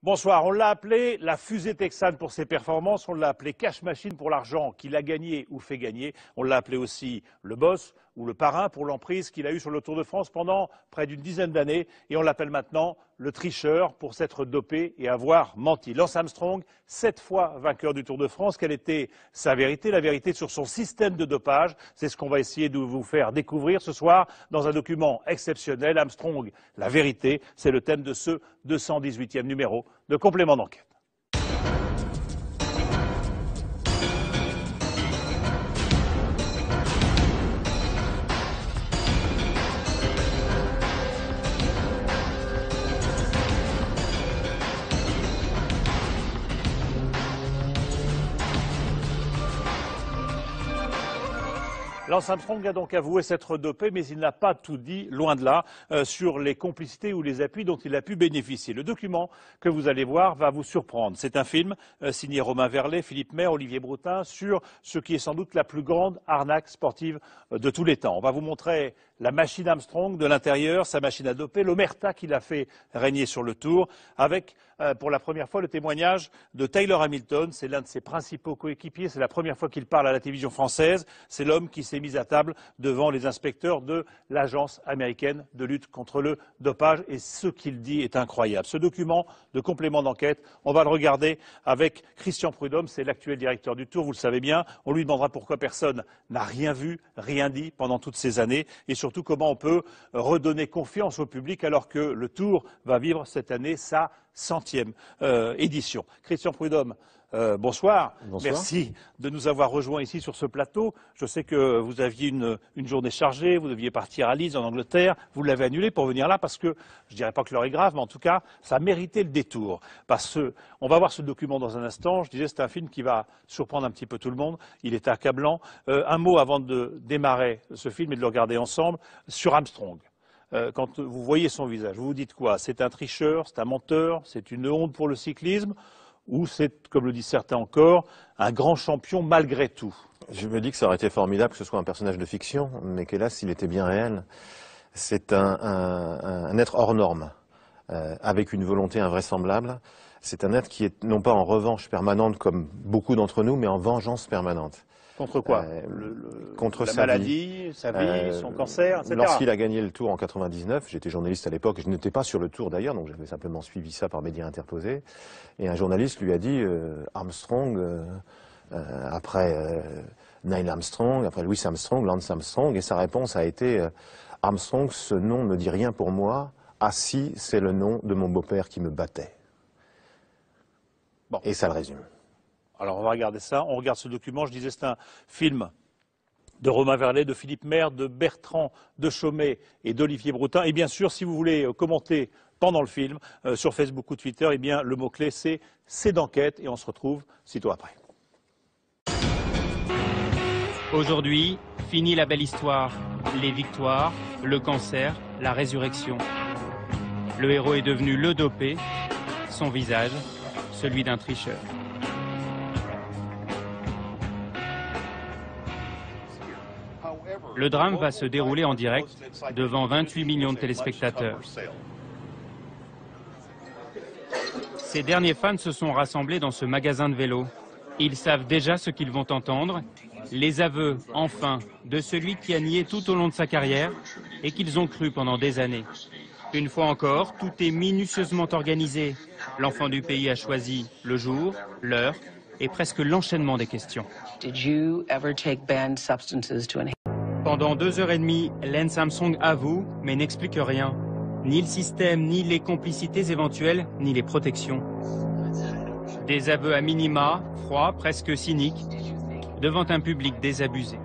Bonsoir, on l'a appelé la fusée texane pour ses performances, on l'a appelé cash machine pour l'argent qu'il a gagné ou fait gagner, on l'a appelé aussi le boss ou le parrain pour l'emprise qu'il a eue sur le Tour de France pendant près d'une dizaine d'années et on l'appelle maintenant le tricheur pour s'être dopé et avoir menti. Lance Armstrong, 7 fois vainqueur du Tour de France, quelle était sa vérité, la vérité sur son système de dopage, c'est ce qu'on va essayer de vous faire découvrir ce soir dans un document exceptionnel. Armstrong, la vérité, c'est le thème de ce 218e numéro de Complément d'enquête. Lance Armstrong a donc avoué s'être dopé, mais il n'a pas tout dit, loin de là, sur les complicités ou les appuis dont il a pu bénéficier. Le document que vous allez voir va vous surprendre. C'est un film signé Romain Verlet, Philippe Maire, Olivier Broutin, sur ce qui est sans doute la plus grande arnaque sportive de tous les temps. On va vous montrer la machine Armstrong de l'intérieur, sa machine à doper, l'omerta qu'il a fait régner sur le Tour, avec pour la première fois le témoignage de Taylor Hamilton. C'est l'un de ses principaux coéquipiers, c'est la première fois qu'il parle à la télévision française. C'est l'homme qui s'est mis à table devant les inspecteurs de l'agence américaine de lutte contre le dopage et ce qu'il dit est incroyable. Ce document de complément d'enquête, on va le regarder avec Christian Prudhomme, c'est l'actuel directeur du Tour, vous le savez bien. On lui demandera pourquoi personne n'a rien vu, rien dit pendant toutes ces années et surtout comment on peut redonner confiance au public alors que le Tour va vivre cette année sa 100e édition. Christian Prudhomme, bonsoir. Bonsoir. Merci de nous avoir rejoints ici sur ce plateau. Je sais que vous aviez une journée chargée, vous deviez partir à Leeds en Angleterre, vous l'avez annulé pour venir là parce que, je dirais pas que l'heure est grave, mais en tout cas, ça méritait le détour. Parce que, on va voir ce document dans un instant, je disais c'est un film qui va surprendre un petit peu tout le monde, il est accablant. Un mot avant de démarrer ce film et de le regarder ensemble, sur Armstrong. Quand vous voyez son visage, vous vous dites quoi? C'est un tricheur, c'est un menteur, c'est une honte pour le cyclisme ou c'est, comme le disent certains encore, un grand champion malgré tout? Je me dis que ça aurait été formidable que ce soit un personnage de fiction, mais qu'hélas, il était bien réel. C'est un être hors norme, avec une volonté invraisemblable. C'est un être qui est non pas en revanche permanente comme beaucoup d'entre nous, mais en vengeance permanente. Contre quoi? Contre la sa maladie, sa vie, son cancer, etc. Lorsqu'il a gagné le Tour en 99, j'étais journaliste à l'époque, je n'étais pas sur le Tour d'ailleurs, donc j'avais simplement suivi ça par médias interposés, et un journaliste lui a dit Armstrong, après Neil Armstrong, après Louis Armstrong, Lance Armstrong, et sa réponse a été Armstrong, ce nom ne dit rien pour moi, ah si, c'est le nom de mon beau-père qui me battait. Bon. Et ça le résume. Alors on va regarder ça, on regarde ce document, je disais c'est un film de Romain Verlet, de Philippe Maire, de Bertrand de Chaumet et d'Olivier Broutin. Et bien sûr, si vous voulez commenter pendant le film, sur Facebook ou Twitter, eh bien le mot-clé c'est d'enquête et on se retrouve sitôt après. Aujourd'hui, fini la belle histoire, les victoires, le cancer, la résurrection. Le héros est devenu le dopé, son visage, celui d'un tricheur. Le drame va se dérouler en direct devant 28 millions de téléspectateurs. Ces derniers fans se sont rassemblés dans ce magasin de vélos. Ils savent déjà ce qu'ils vont entendre, les aveux, enfin, de celui qui a nié tout au long de sa carrière et qu'ils ont cru pendant des années. Une fois encore, tout est minutieusement organisé. L'enfant du pays a choisi le jour, l'heure et presque l'enchaînement des questions. Pendant 2h30, Lance Armstrong avoue, mais n'explique rien. Ni le système, ni les complicités éventuelles, ni les protections. Des aveux à minima, froids, presque cyniques, devant un public désabusé.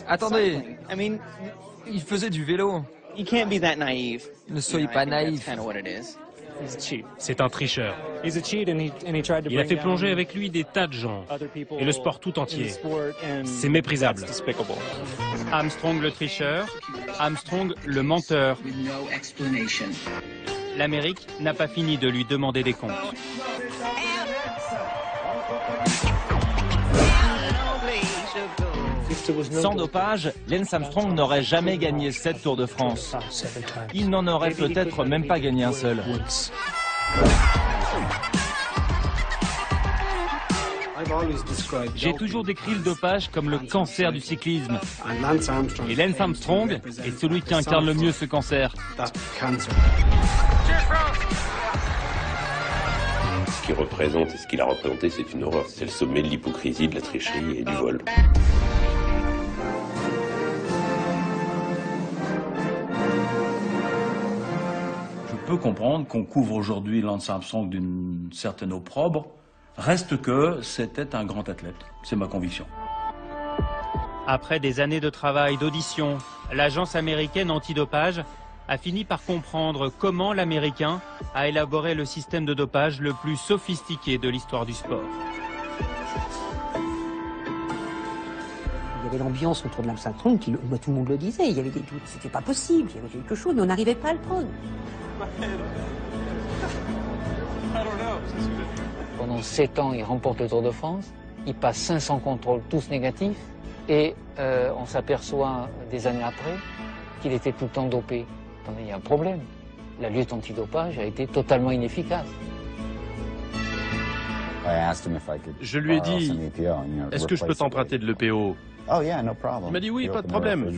Attendez, il faisait du vélo. Ne soyez pas naïf. C'est un tricheur. Il a fait plonger avec lui des tas de gens et le sport tout entier. C'est méprisable. Armstrong le tricheur, Armstrong le menteur. L'Amérique n'a pas fini de lui demander des comptes. Sans dopage, Lance Armstrong n'aurait jamais gagné 7 Tours de France. Il n'en aurait peut-être même pas gagné un seul. J'ai toujours décrit le dopage comme le cancer du cyclisme. Et Lance Armstrong est celui qui incarne le mieux ce cancer. Ce qu'il représente et ce qu'il a représenté, c'est une horreur. C'est le sommet de l'hypocrisie, de la tricherie et du vol. Je peux comprendre qu'on couvre aujourd'hui Lance Armstrong d'une certaine opprobre. Reste que c'était un grand athlète, c'est ma conviction. Après des années de travail, d'audition, l'agence américaine antidopage a fini par comprendre comment l'Américain a élaboré le système de dopage le plus sophistiqué de l'histoire du sport. Il y avait l'ambiance autour de Lance Armstrong, tout le monde le disait, il y avait des doutes, c'était pas possible, il y avait quelque chose, mais on n'arrivait pas à le prendre. Pendant 7 ans, il remporte le Tour de France, il passe 500 contrôles, tous négatifs, et on s'aperçoit des années après qu'il était tout le temps dopé. Attendez, il y a un problème. La lutte antidopage a été totalement inefficace. Je lui ai dit, est-ce que je peux t'emprunter de l'EPO? Il m'a dit oui, pas de problème.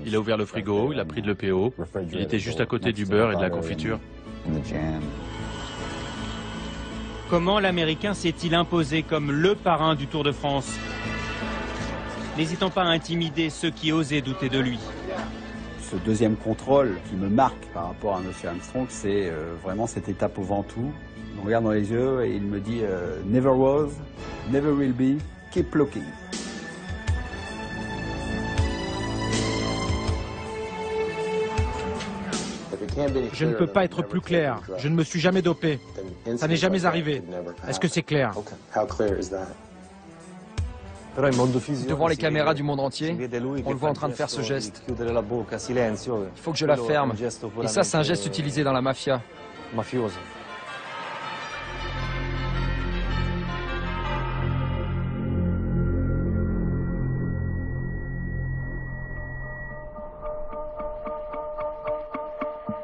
Il a ouvert le frigo, il a pris de l'EPO, il était juste à côté du beurre et de la confiture. Comment l'Américain s'est-il imposé comme le parrain du Tour de France, n'hésitant pas à intimider ceux qui osaient douter de lui? Ce deuxième contrôle qui me marque par rapport à M. Armstrong, c'est vraiment cette étape au Ventoux. Il me regarde dans les yeux et il me dit « Never was, never will be, keep looking ». Je ne peux pas être plus clair. Je ne me suis jamais dopé. Ça n'est jamais arrivé. Est-ce que c'est clair? Devant les caméras du monde entier, on le voit en train de faire ce geste. Il faut que je la ferme. Et ça, c'est un geste utilisé dans la mafia.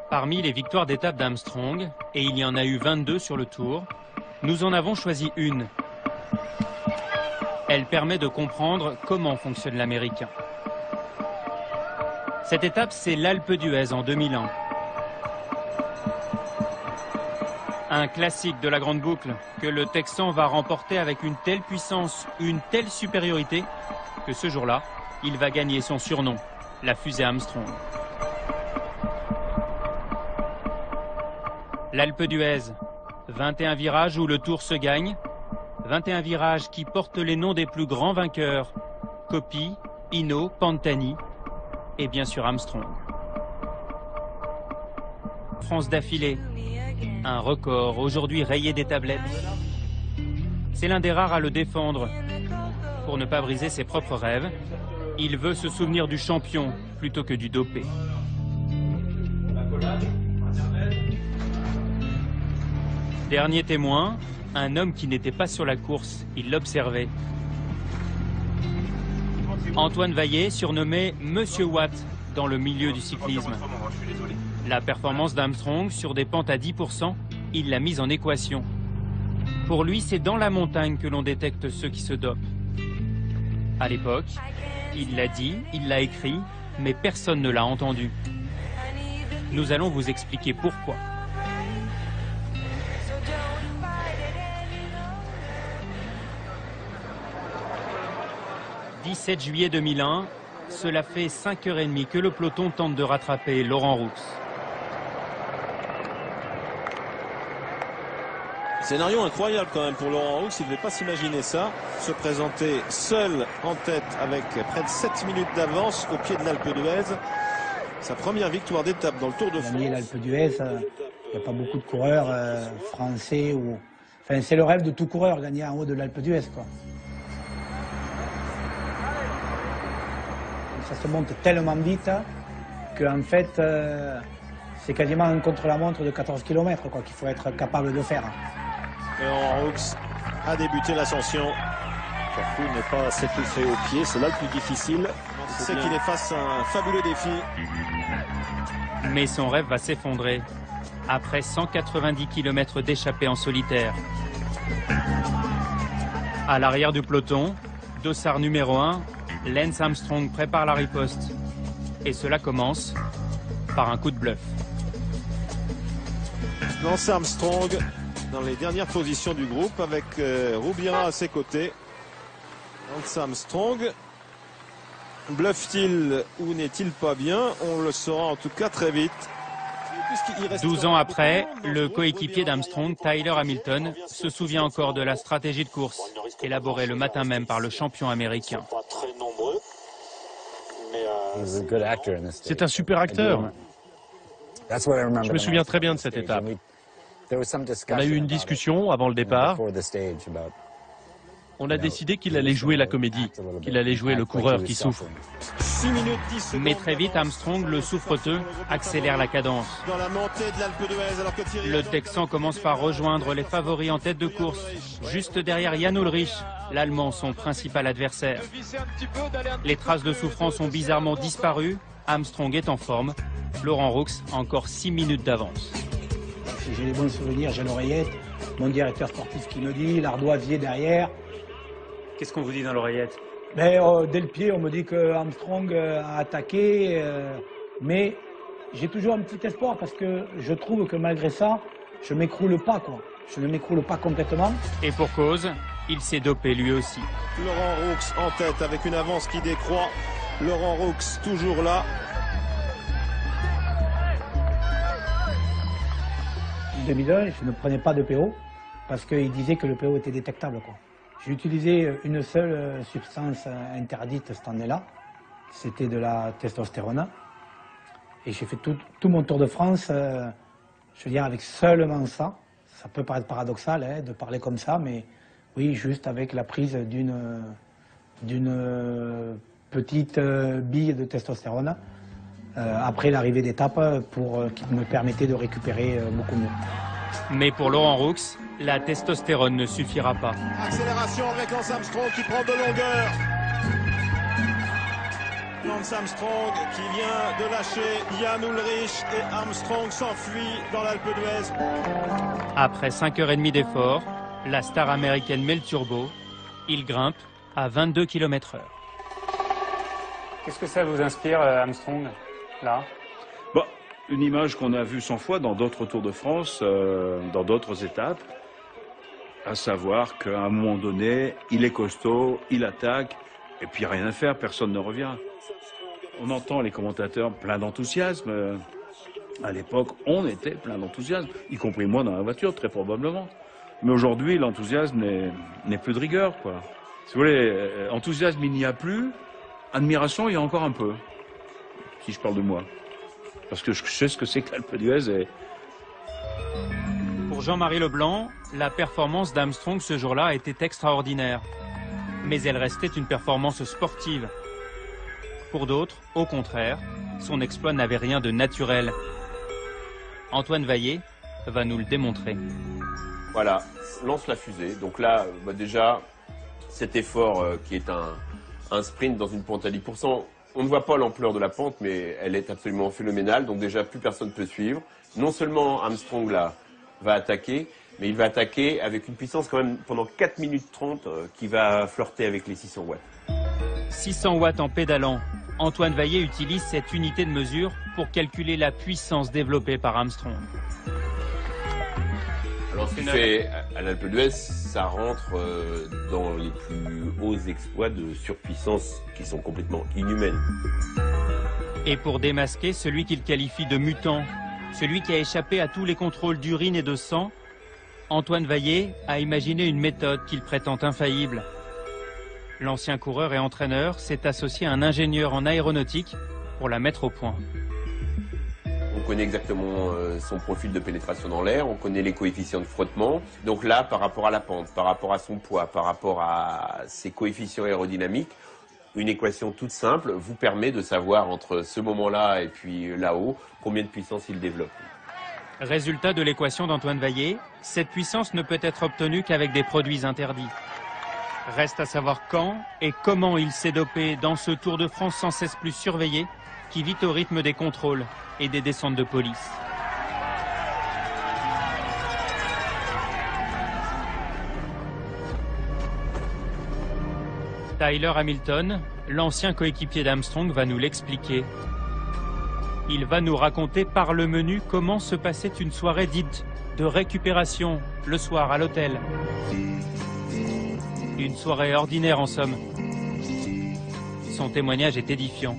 Parmi les victoires d'étape d'Armstrong, et il y en a eu 22 sur le Tour, nous en avons choisi une. Elle permet de comprendre comment fonctionne l'Américain. Cette étape, c'est l'Alpe d'Huez en 2001. Un classique de la grande boucle que le Texan va remporter avec une telle puissance, une telle supériorité, que ce jour-là, il va gagner son surnom, la fusée Armstrong. L'Alpe d'Huez, 21 virages où le Tour se gagne, 21 virages qui portent les noms des plus grands vainqueurs, Coppi, Hinault, Pantani et bien sûr Armstrong. France d'affilée, un record aujourd'hui rayé des tablettes. C'est l'un des rares à le défendre. Pour ne pas briser ses propres rêves, il veut se souvenir du champion plutôt que du dopé. Dernier témoin, un homme qui n'était pas sur la course, il l'observait. Antoine Vaillet, surnommé Monsieur Watt dans le milieu du cyclisme. La performance d'Armstrong sur des pentes à 10%, il l'a mise en équation. Pour lui, c'est dans la montagne que l'on détecte ceux qui se dopent. À l'époque, il l'a dit, il l'a écrit, mais personne ne l'a entendu. Nous allons vous expliquer pourquoi. 17 juillet 2001, cela fait 5h30 que le peloton tente de rattraper Laurent Roux. Scénario incroyable quand même pour Laurent Roux, il ne devait pas s'imaginer ça, se présenter seul en tête avec près de 7 minutes d'avance au pied de l'Alpe d'Huez. Sa première victoire d'étape dans le Tour de France. L'Alpe d'Huez, il n'y a pas beaucoup de coureurs français ou... Enfin, c'est le rêve de tout coureur, gagner en haut de l'Alpe d'Huez, quoi. Ça se monte tellement vite qu'en fait, c'est quasiment un contre-la-montre de 14 km qu'il faut être capable de faire. Laurent Roux a débuté l'ascension Surtout ne pas s'étouffer au pied, c'est là le plus difficile. On sait qu'il est face à un fabuleux défi. Mais son rêve va s'effondrer après 190 km d'échappée en solitaire. À l'arrière du peloton, dossard numéro 1, Lance Armstrong prépare la riposte. Et cela commence par un coup de bluff. Lance Armstrong dans les dernières positions du groupe avec Roubira à ses côtés. Lance Armstrong, bluffe-t-il ou n'est-il pas bien? On le saura en tout cas très vite. 12 ans après, le coéquipier d'Armstrong, Tyler Hamilton, se souvient encore de la stratégie de course élaborée le matin même par le champion américain. C'est un super acteur. Je me souviens très bien de cette étape. On a eu une discussion avant le départ. On a décidé qu'il allait jouer la comédie, qu'il allait jouer le coureur qui souffre. 6 minutes 10 secondes. Mais très vite, Armstrong, le souffreteux, accélère la cadence. Dans la montée de l'Alpe d'Huez, alors que Thierry Le Texan commence par rejoindre les favoris en tête de course, juste derrière Jan Ullrich, l'Allemand, son principal adversaire. Les traces de souffrance ont bizarrement disparu. Armstrong est en forme. Laurent Roux a encore 6 minutes d'avance. Si j'ai des bons souvenirs, j'ai l'oreillette, mon directeur sportif qui me dit, l'ardoisier derrière. Qu'est-ce qu'on vous dit dans l'oreillette? Dès le pied, on me dit que Armstrong a attaqué, mais j'ai toujours un petit espoir parce que je trouve que malgré ça, je m'écroule pas, quoi. Je ne m'écroule pas complètement. Et pour cause, il s'est dopé lui aussi. Laurent Roux en tête avec une avance qui décroît. Laurent Roux toujours là. En 2001, je ne prenais pas de PO parce qu'il disait que le PO était détectable, quoi. J'ai utilisé une seule substance interdite cette année-là, c'était de la testostérone. Et j'ai fait tout mon Tour de France, je veux dire, avec seulement ça. Ça peut paraître paradoxal hein, de parler comme ça, mais oui, juste avec la prise d'une petite bille de testostérone après l'arrivée d'étape qui me permettait de récupérer beaucoup mieux. Mais pour Laurent Roux, la testostérone ne suffira pas. Accélération avec Lance Armstrong qui prend de longueur. Lance Armstrong qui vient de lâcher Jan Ullrich et Armstrong s'enfuit dans l'Alpe d'Huez. Après 5h30 d'effort, la star américaine met le turbo. Il grimpe à 22 km/h. Qu'est-ce que ça vous inspire, Armstrong, là? Une image qu'on a vue 100 fois dans d'autres Tours de France, dans d'autres étapes, à savoir qu'à un moment donné, il est costaud, il attaque, et puis rien à faire, personne ne revient. On entend les commentateurs pleins d'enthousiasme. À l'époque, on était plein d'enthousiasme, y compris moi dans la voiture, très probablement. Mais aujourd'hui, l'enthousiasme n'est plus de rigueur, quoi. Si vous voulez, enthousiasme, il n'y a plus. Admiration, il y a encore un peu, si je parle de moi. Parce que je sais ce que c'est que l'Alpe d'Huez. Pour Jean-Marie Leblanc, la performance d'Armstrong ce jour-là était extraordinaire. Mais elle restait une performance sportive. Pour d'autres, au contraire, son exploit n'avait rien de naturel. Antoine Vaillé va nous le démontrer. Voilà, lance la fusée. Donc là, déjà, cet effort qui est un sprint dans une pente à 10%, on ne voit pas l'ampleur de la pente, mais elle est absolument phénoménale. Donc déjà, plus personne ne peut suivre. Non seulement Armstrong là va attaquer, mais il va attaquer avec une puissance quand même pendant 4 minutes 30 qui va flirter avec les 600 watts. 600 watts en pédalant. Antoine Vaillé utilise cette unité de mesure pour calculer la puissance développée par Armstrong. Alors ce qu'il fait à l'Alpe d'Huez, ça rentre dans les plus hauts exploits de surpuissance qui sont complètement inhumaines. Et pour démasquer celui qu'il qualifie de mutant, celui qui a échappé à tous les contrôles d'urine et de sang, Antoine Vaillé a imaginé une méthode qu'il prétend infaillible. L'ancien coureur et entraîneur s'est associé à un ingénieur en aéronautique pour la mettre au point. On connaît exactement son profil de pénétration dans l'air, on connaît les coefficients de frottement. Donc là, par rapport à la pente, par rapport à son poids, par rapport à ses coefficients aérodynamiques, une équation toute simple vous permet de savoir entre ce moment-là et puis là-haut combien de puissance il développe. Résultat de l'équation d'Antoine Vaillé, cette puissance ne peut être obtenue qu'avec des produits interdits. Reste à savoir quand et comment il s'est dopé dans ce Tour de France sans cesse plus surveillé, qui vit au rythme des contrôles et des descentes de police. Tyler Hamilton, l'ancien coéquipier d'Armstrong, va nous l'expliquer. Il va nous raconter par le menu comment se passait une soirée dite de récupération le soir à l'hôtel. Une soirée ordinaire en somme. Son témoignage est édifiant.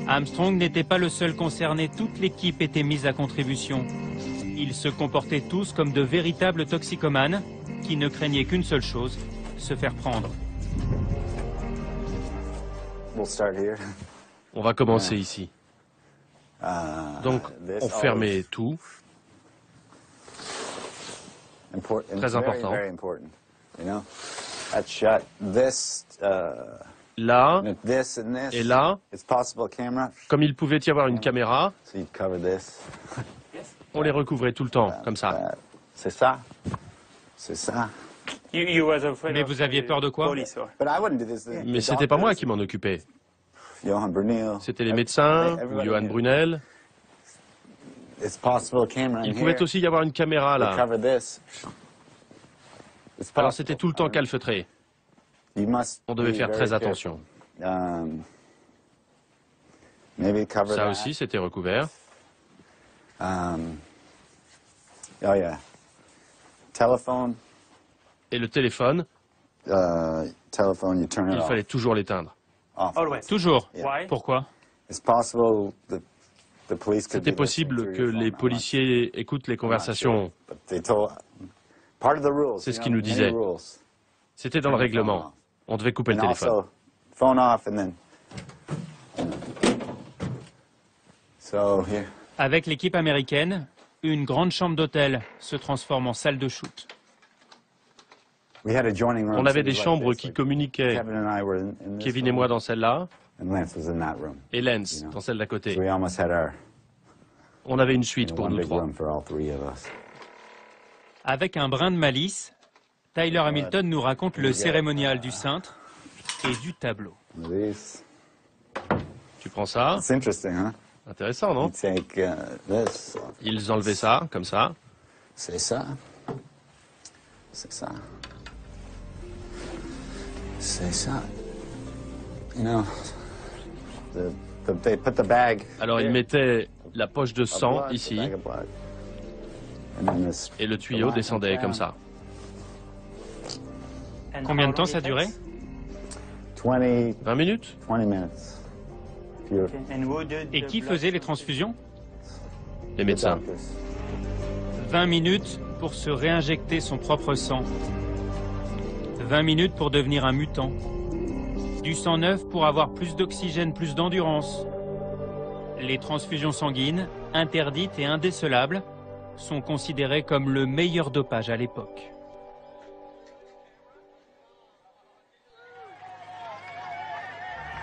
Armstrong n'était pas le seul concerné, toute l'équipe était mise à contribution. Ils se comportaient tous comme de véritables toxicomanes qui ne craignaient qu'une seule chose, se faire prendre. On va commencer ici. Donc, on fermait tout. Très important. Là et là, comme il pouvait y avoir une caméra, on les recouvrait tout le temps, comme ça. C'est ça. C'est ça. Mais vous aviez peur de quoi? Mais c'était pas moi qui m'en occupais. C'était les médecins, ou Johan Brunel. Il pouvait aussi y avoir une caméra là. Alors c'était tout le temps calfeutré. On devait faire très attention. Ça aussi, c'était recouvert. Et le téléphone, il fallait toujours l'éteindre. Toujours. Pourquoi? C'était possible que les policiers écoutent les conversations. C'est ce qu'ils nous disaient. C'était dans le règlement. On devait couper le téléphone. Avec l'équipe américaine, une grande chambre d'hôtel se transforme en salle de shoot. On avait des chambres qui communiquaient. Kevin et moi dans celle-là, et Lance dans celle d'à côté. On avait une suite pour nous trois. Avec un brin de malice, Tyler Hamilton nous raconte le cérémonial du cintre et du tableau. Tu prends ça? Intéressant, non? Ils enlevaient ça, comme ça. C'est ça. C'est ça. C'est ça. Alors ils mettaient la poche de sang ici, et le tuyau descendait comme ça. Combien de temps ça durait? 20 minutes. Et qui faisait les transfusions? Les médecins. 20 minutes pour se réinjecter son propre sang. 20 minutes pour devenir un mutant. Du sang neuf pour avoir plus d'oxygène, plus d'endurance. Les transfusions sanguines, interdites et indécelables, sont considérées comme le meilleur dopage à l'époque.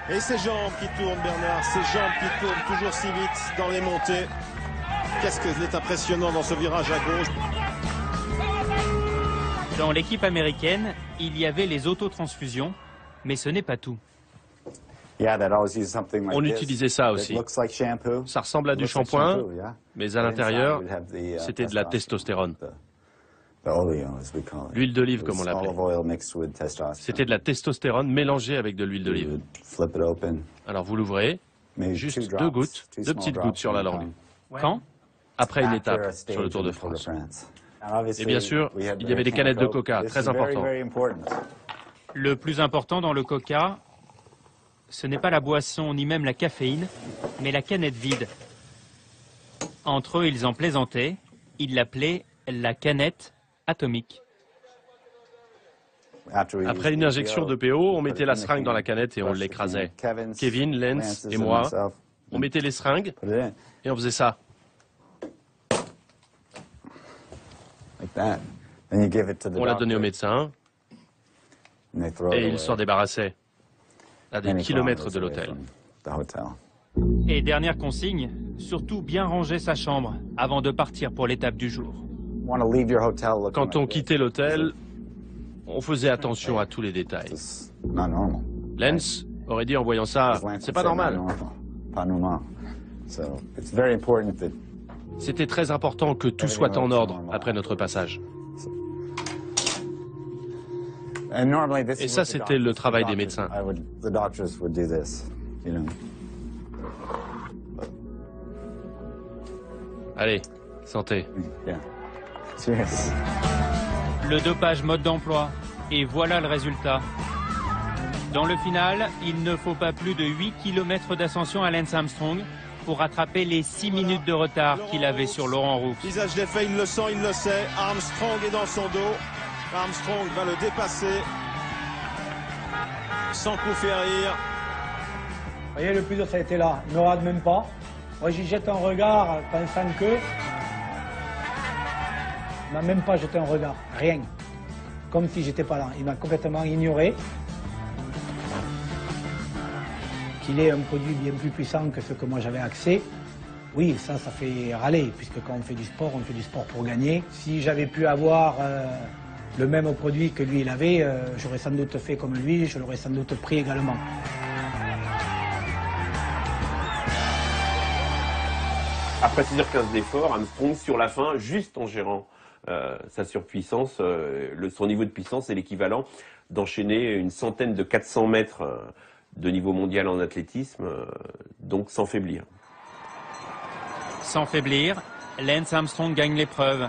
Et ses jambes qui tournent, Bernard, ses jambes qui tournent toujours si vite dans les montées. Qu'est-ce que c'est impressionnant dans ce virage à gauche. Dans l'équipe américaine, il y avait les autotransfusions, mais ce n'est pas tout. On utilisait ça aussi. Ça ressemble à du shampoing, mais à l'intérieur, c'était de la testostérone. L'huile d'olive, comme on l'appelait. C'était de la testostérone mélangée avec de l'huile d'olive. Alors vous l'ouvrez, juste deux petites gouttes sur la langue. Quand? Après une étape sur le Tour de France. Et bien sûr, il y avait des canettes de coca, très important. Le plus important dans le coca, ce n'est pas la boisson ni même la caféine, mais la canette vide. Entre eux, ils en plaisantaient. Ils l'appelaient la canette atomique. Après une injection de PO, on mettait la seringue dans la canette et on l'écrasait. Kevin, Lance et moi, on mettait les seringues et on faisait ça. On l'a donné au médecin et il s'en débarrassait à des kilomètres de l'hôtel. Et dernière consigne, surtout bien ranger sa chambre avant de partir pour l'étape du jour. Quand on quittait l'hôtel, On faisait attention à tous les détails. Lance aurait dit en voyant ça, c'est pas normal. C'était très important que tout soit en ordre après notre passage. Et ça, c'était le travail des médecins. Allez, santé. Le dopage mode d'emploi. Et voilà le résultat. Dans le final, il ne faut pas plus de 8 km d'ascension à Lance Armstrong pour rattraper les 6 minutes de retard qu'il avait sur Laurent Roux. Visage défait, il le sent, il le sait. Armstrong est dans son dos. Armstrong va le dépasser. Sans coup férir. Vous voyez, le plus dur, ça a été là. Il ne me rate même pas. Moi, j'y jette un regard pensant que... Il m'a même pas jeté un regard. Rien. Comme si j'étais pas là. Il m'a complètement ignoré. Qu'il ait un produit bien plus puissant que ce que moi j'avais accès, oui, ça fait râler, puisque quand on fait du sport pour gagner. Si j'avais pu avoir le même produit que lui il avait, j'aurais sans doute fait comme lui, je l'aurais sans doute pris également. Après 6h15 d'effort, Armstrong, sur la fin, juste en gérant sa surpuissance, son niveau de puissance est l'équivalent d'enchaîner une centaine de 400 mètres de niveau mondial en athlétisme, donc sans faiblir. Sans faiblir, Lance Armstrong gagne l'épreuve.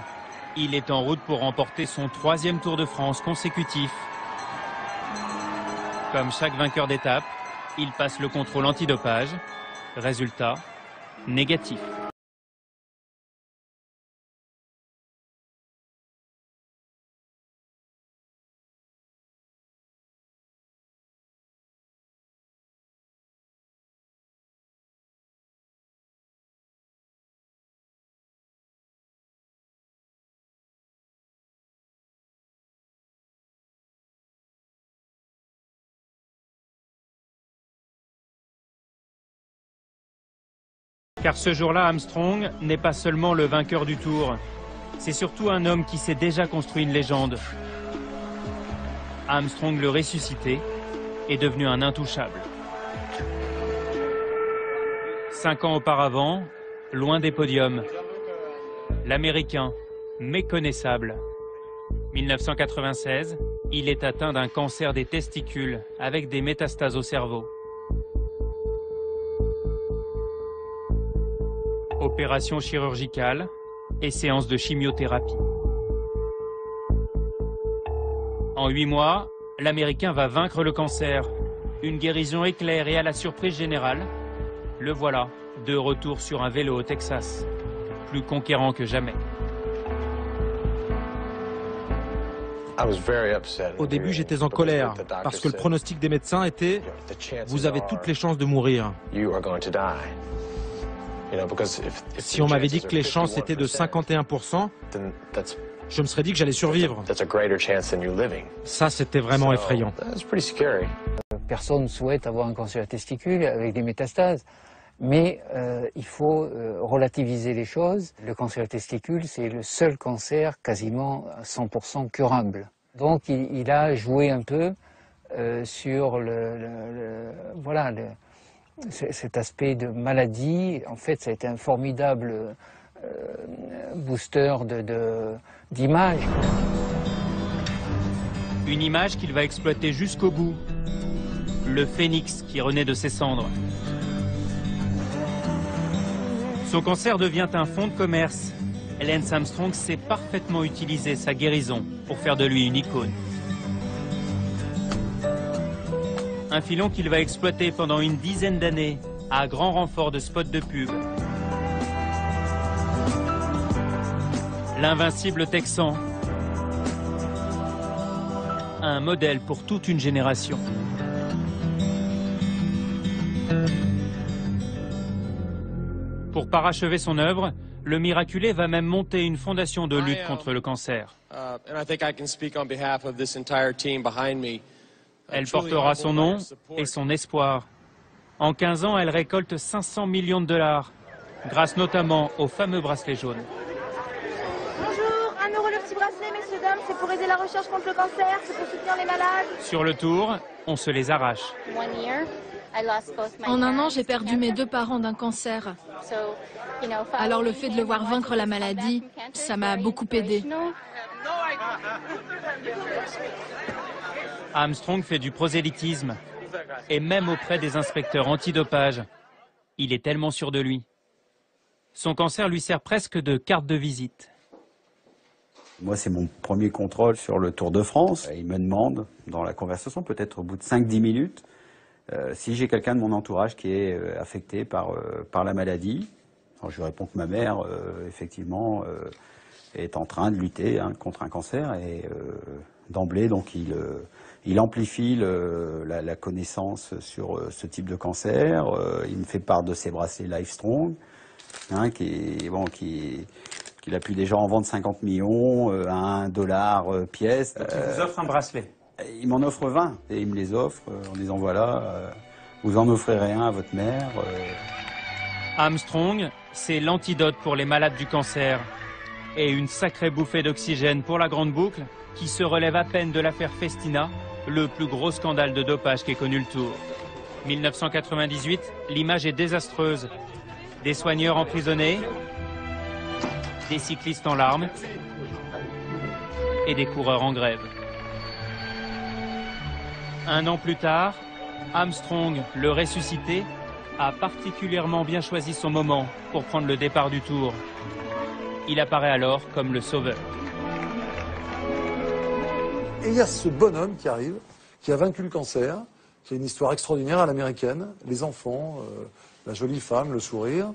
Il est en route pour remporter son 3e Tour de France consécutif. Comme chaque vainqueur d'étape, il passe le contrôle antidopage. Résultat, négatif. Car ce jour-là, Armstrong n'est pas seulement le vainqueur du Tour, c'est surtout un homme qui s'est déjà construit une légende. Armstrong, le ressuscité, est devenu un intouchable. 5 ans auparavant, loin des podiums, l'Américain, méconnaissable. 1996, il est atteint d'un cancer des testicules avec des métastases au cerveau. Opération chirurgicale et séance de chimiothérapie. En 8 mois, l'Américain va vaincre le cancer. Une guérison éclair et à la surprise générale, le voilà, de retour sur un vélo au Texas, plus conquérant que jamais. Au début, j'étais en colère parce que le pronostic des médecins était « Vous avez toutes les chances de mourir ». Si on m'avait dit que les chances étaient de 51%, je me serais dit que j'allais survivre. Ça, c'était vraiment effrayant. Personne ne souhaite avoir un cancer des testicules avec des métastases. Mais il faut relativiser les choses. Le cancer des testicules, c'est le seul cancer quasiment à 100% curable. Donc il a joué un peu sur cet aspect de maladie. En fait, ça a été un formidable booster d'image. Une image qu'il va exploiter jusqu'au bout. Le phénix qui renaît de ses cendres. Son cancer devient un fonds de commerce. Lance Armstrong sait parfaitement utiliser sa guérison pour faire de lui une icône. Un filon qu'il va exploiter pendant une dizaine d'années, à grand renfort de spots de pub. L'invincible Texan. Un modèle pour toute une génération. Pour parachever son œuvre, le miraculé va même monter une fondation de lutte contre le cancer. Elle portera son nom et son espoir. En 15 ans, elle récolte 500 millions de $, grâce notamment au fameux bracelet jaune. Bonjour, 1 euro le petit bracelet, messieurs, dames, c'est pour aider la recherche contre le cancer, c'est pour soutenir les malades. Sur le tour, on se les arrache. En 1 an, j'ai perdu mes 2 parents d'un cancer. Alors le fait de le voir vaincre la maladie, ça m'a beaucoup aidé. Armstrong fait du prosélytisme, et même auprès des inspecteurs antidopage. Il est tellement sûr de lui. Son cancer lui sert presque de carte de visite. Moi, c'est mon premier contrôle sur le Tour de France. Il me demande, dans la conversation, peut-être au bout de 5-10 minutes, si j'ai quelqu'un de mon entourage qui est affecté par la maladie. Alors, je lui réponds que ma mère, effectivement, est en train de lutter contre un cancer. Et d'emblée, donc, il amplifie la connaissance sur ce type de cancer. Il me fait part de ses bracelets Livestrong, qu'il a pu déjà en vendre 50 millions à $1 pièce. Il vous offre un bracelet? Il m'en offre 20 et il me les offre en disant voilà, vous en offrirez un à votre mère. Armstrong, c'est l'antidote pour les malades du cancer et une sacrée bouffée d'oxygène pour la grande boucle qui se relève à peine de l'affaire Festina, le plus gros scandale de dopage qu'ait connu le Tour. 1998, l'image est désastreuse. Des soigneurs emprisonnés, des cyclistes en larmes et des coureurs en grève. 1 an plus tard, Armstrong, le ressuscité, a particulièrement bien choisi son moment pour prendre le départ du Tour. Il apparaît alors comme le sauveur. Et il y a ce bonhomme qui arrive, qui a vaincu le cancer, qui a une histoire extraordinaire à l'américaine, les enfants, la jolie femme, le sourire,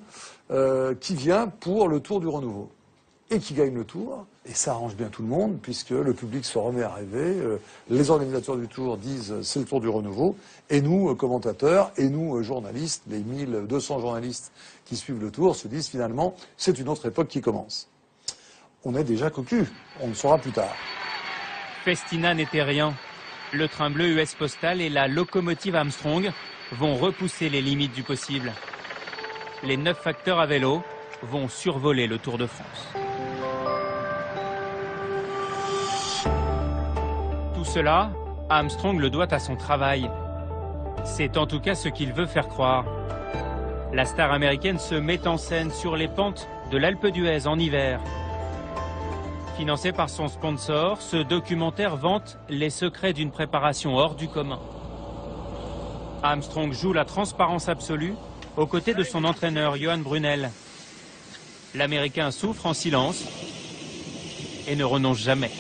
qui vient pour le Tour du renouveau. Et qui gagne le Tour, et ça arrange bien tout le monde, puisque le public se remet à rêver, les organisateurs du Tour disent c'est le Tour du renouveau, et nous, commentateurs, et nous, journalistes, les 1200 journalistes qui suivent le Tour, se disent finalement c'est une autre époque qui commence. On est déjà cocu, on le saura plus tard. Festina n'était rien. Le train bleu US Postal et la locomotive Armstrong vont repousser les limites du possible. Les 9 facteurs à vélo vont survoler le Tour de France. Tout cela, Armstrong le doit à son travail. C'est en tout cas ce qu'il veut faire croire. La star américaine se met en scène sur les pentes de l'Alpe d'Huez en hiver. Financé par son sponsor, ce documentaire vante les secrets d'une préparation hors du commun. Armstrong joue la transparence absolue aux côtés de son entraîneur Johan Brunel. L'Américain souffre en silence et ne renonce jamais.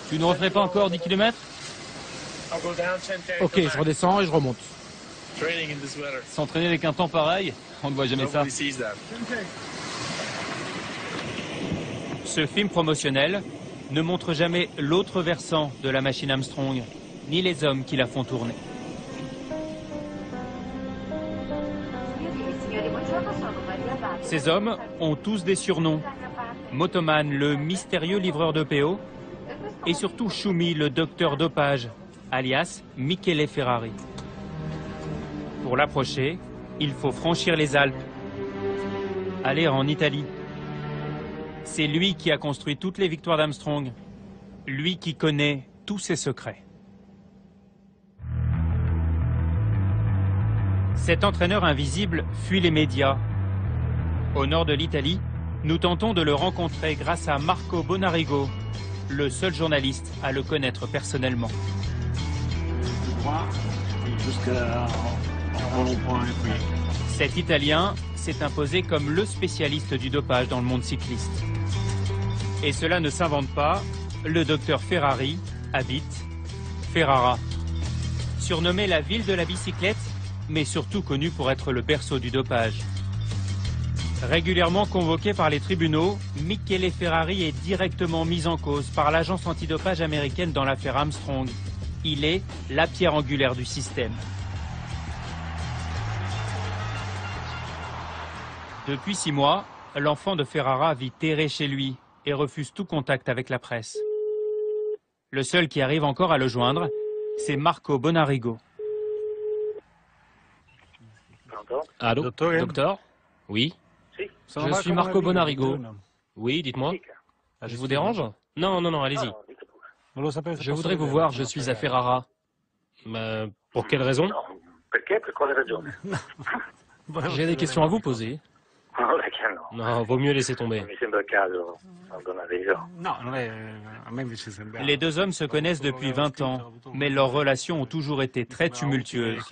Tu ne referais pas encore 10 km? Ok, je redescends et je remonte. S'entraîner avec un temps pareil, on ne voit jamais ça. Ce film promotionnel ne montre jamais l'autre versant de la machine Armstrong, ni les hommes qui la font tourner. Ces hommes ont tous des surnoms. Motoman, le mystérieux livreur de PO, et surtout Schumi, le docteur dopage, alias Michele Ferrari. Pour l'approcher, il faut franchir les Alpes, aller en Italie. C'est lui qui a construit toutes les victoires d'Armstrong, lui qui connaît tous ses secrets. Cet entraîneur invisible fuit les médias. Au nord de l'Italie, nous tentons de le rencontrer grâce à Marco Bonarigo, le seul journaliste à le connaître personnellement. Cet Italien s'est imposé comme le spécialiste du dopage dans le monde cycliste. Et cela ne s'invente pas, le docteur Ferrari habite Ferrara. Surnommé la ville de la bicyclette, mais surtout connu pour être le berceau du dopage. Régulièrement convoqué par les tribunaux, Michele Ferrari est directement mis en cause par l'agence antidopage américaine dans l'affaire Armstrong. Il est la pierre angulaire du système. Depuis 6 mois, l'enfant de Ferrara vit terré chez lui et refuse tout contact avec la presse. Le seul qui arrive encore à le joindre, c'est Marco Bonarigo. Allô, docteur? Oui. Je suis Marco Bonarigo. Oui, dites-moi. Je vous dérange? Non, non, non, allez-y. Je voudrais vous voir, je suis à Ferrara. Pour quelle raison? J'ai des questions à vous poser. Non, vaut mieux laisser tomber. Les deux hommes se connaissent depuis 20 ans, mais leurs relations ont toujours été très tumultueuses.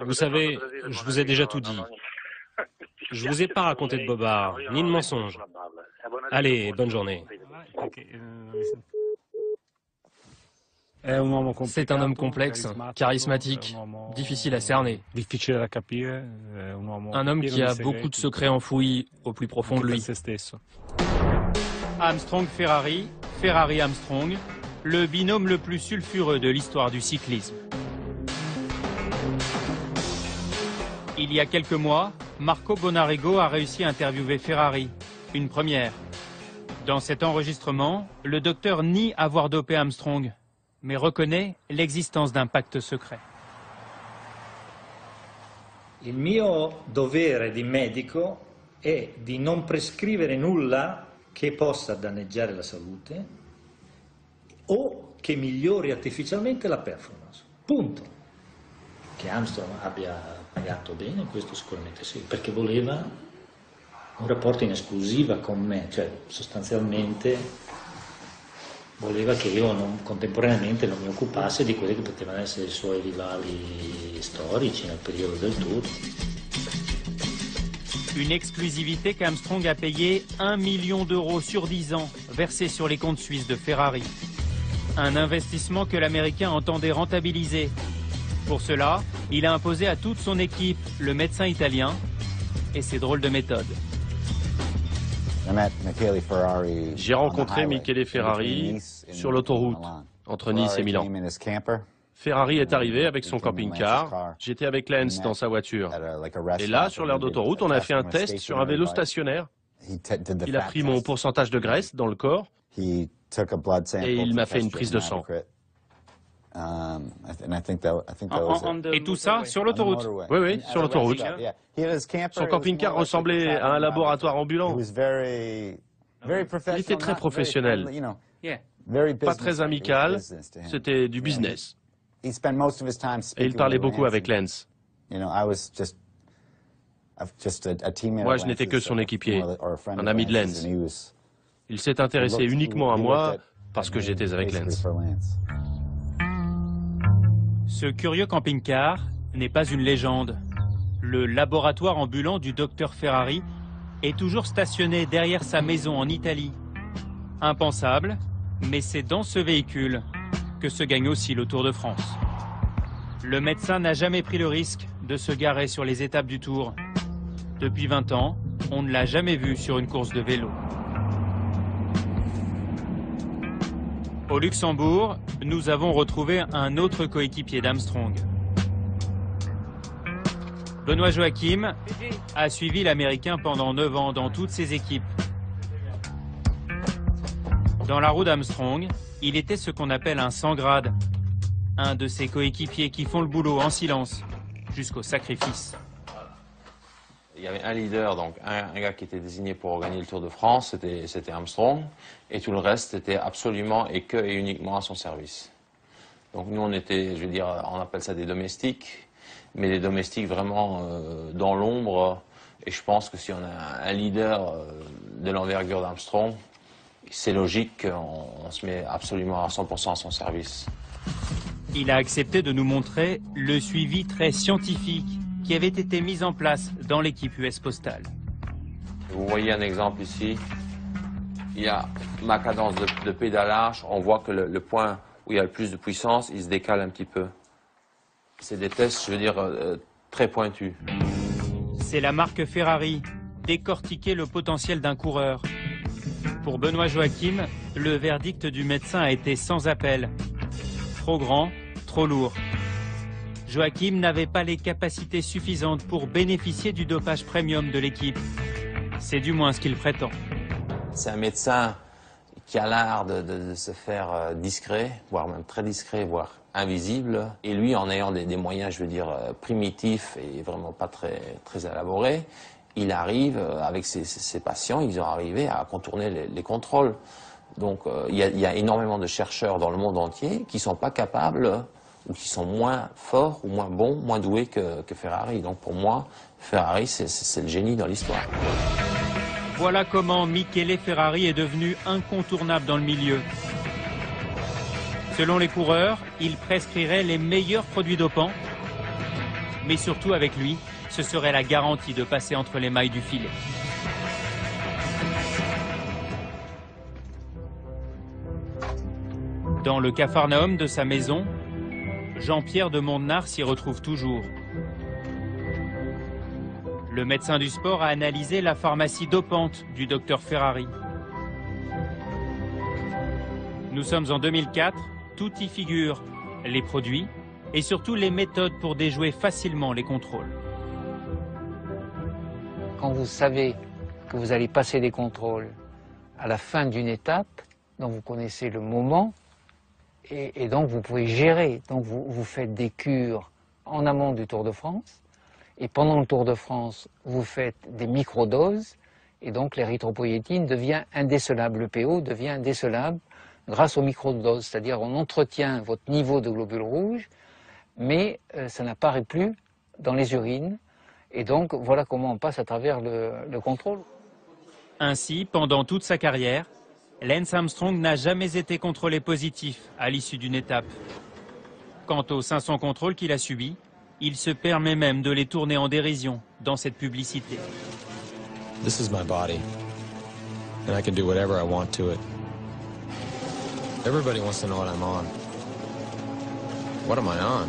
Vous savez, je vous ai déjà tout dit. Je vous ai pas raconté de bobards, ni de mensonges. Allez, bonne journée. C'est un homme complexe, charismatique, difficile à cerner. Un homme qui a beaucoup de secrets enfouis au plus profond de lui. Armstrong-Ferrari, Ferrari-Armstrong, le binôme le plus sulfureux de l'histoire du cyclisme. Il y a quelques mois, Marco Bonarigo a réussi à interviewer Ferrari, une première. Dans cet enregistrement, le docteur nie avoir dopé Armstrong, mais reconnaît l'existence d'un pacte secret. Il mio dovere di medico è di non prescrivere nulla che possa danneggiare la salute o che migliori artificialmente la performance. Punto. Che Armstrong abbia pagato bene, questo sicuramente sì, perché voleva un rapporto in esclusiva con me, cioè sostanzialmente voleva che io contemporaneamente non mi occupassi di quelli che potevano essere i suoi rivali storici nel periodo del Tour. Une exclusivité qu'Armstrong a payée 1 million d'euros sur 10 ans, versés sur les comptes suisses de Ferrari. Un investissement que l'Américain entendait rentabiliser. Pour cela, il a imposé à toute son équipe le médecin italien et ses drôles de méthodes. J'ai rencontré Michele Ferrari sur l'autoroute entre Nice et Milan. Ferrari est arrivé avec son camping-car, j'étais avec Lenz dans sa voiture. Et là, sur l'aire d'autoroute, on a fait un test sur un vélo stationnaire. Il a pris mon pourcentage de graisse dans le corps et il m'a fait une prise de sang. Et tout ça sur l'autoroute? Oui, oui, sur l'autoroute. Son camping-car ressemblait à un laboratoire ambulant. Il était très professionnel, pas très amical, c'était du business. Et il parlait beaucoup avec Lenz. Moi, je n'étais que son équipier, un ami de Lenz. Il s'est intéressé uniquement à moi parce que j'étais avec Lenz. Ce curieux camping-car n'est pas une légende. Le laboratoire ambulant du docteur Ferrari est toujours stationné derrière sa maison en Italie. Impensable, mais c'est dans ce véhicule que se gagne aussi le Tour de France. Le médecin n'a jamais pris le risque de se garer sur les étapes du Tour. Depuis 20 ans, on ne l'a jamais vu sur une course de vélo. Au Luxembourg, nous avons retrouvé un autre coéquipier d'Armstrong. Benoît Joachim a suivi l'Américain pendant 9 ans dans toutes ses équipes. Dans la roue d'Armstrong, il était ce qu'on appelle un sans grade, un de ses coéquipiers qui font le boulot en silence, jusqu'au sacrifice. Il y avait un leader, donc un gars qui était désigné pour gagner le Tour de France, c'était Armstrong, et tout le reste était absolument et uniquement à son service. Donc nous on était, je veux dire, on appelle ça des domestiques, mais des domestiques vraiment dans l'ombre, et je pense que si on a un leader de l'envergure d'Armstrong, c'est logique qu'on se met absolument à 100% à son service. Il a accepté de nous montrer le suivi très scientifique qui avait été mis en place dans l'équipe US Postal. Vous voyez un exemple ici. Il y a ma cadence de pédalage. On voit que le point où il y a le plus de puissance, il se décale un petit peu. C'est des tests, je veux dire, très pointus. C'est la marque Ferrari, décortiquer le potentiel d'un coureur. Pour Benoît Joachim, le verdict du médecin a été sans appel. Trop grand, trop lourd. Joachim n'avait pas les capacités suffisantes pour bénéficier du dopage premium de l'équipe. C'est du moins ce qu'il prétend. C'est un médecin qui a l'art de se faire discret, voire même très discret, voire invisible. Et lui, en ayant des moyens, je veux dire, primitifs et vraiment pas très élaborés, il arrive, avec ses patients, ils ont arrivé à contourner les contrôles. Donc il y a énormément de chercheurs dans le monde entier qui ne sont pas capables ou qui sont moins forts ou moins bons, moins doués que Ferrari. Donc pour moi, Ferrari, c'est le génie dans l'histoire. Voilà comment Michele Ferrari est devenu incontournable dans le milieu. Selon les coureurs, il prescrirait les meilleurs produits dopants, mais surtout avec lui, ce serait la garantie de passer entre les mailles du filet. Dans le capharnaüm de sa maison, Jean-Pierre de Montenard s'y retrouve toujours. Le médecin du sport a analysé la pharmacie dopante du docteur Ferrari. Nous sommes en 2004, tout y figure, les produits et surtout les méthodes pour déjouer facilement les contrôles. Quand vous savez que vous allez passer des contrôles à la fin d'une étape, donc vous connaissez le moment, et donc vous pouvez gérer. Donc vous faites des cures en amont du Tour de France, et pendant le Tour de France, vous faites des microdoses, et donc l'érythropoïétine devient indécelable. Le PO devient indécelable grâce aux microdoses, c'est-à-dire on entretient votre niveau de globules rouges, mais ça n'apparaît plus dans les urines, et donc voilà comment on passe à travers le contrôle. Ainsi, pendant toute sa carrière, Lance Armstrong n'a jamais été contrôlé positif à l'issue d'une étape. Quant aux 500 contrôles qu'il a subis, il se permet même de les tourner en dérision dans cette publicité. This is my body, and I can do whatever I want to it. Everybody wants to know what I'm on. What am I on?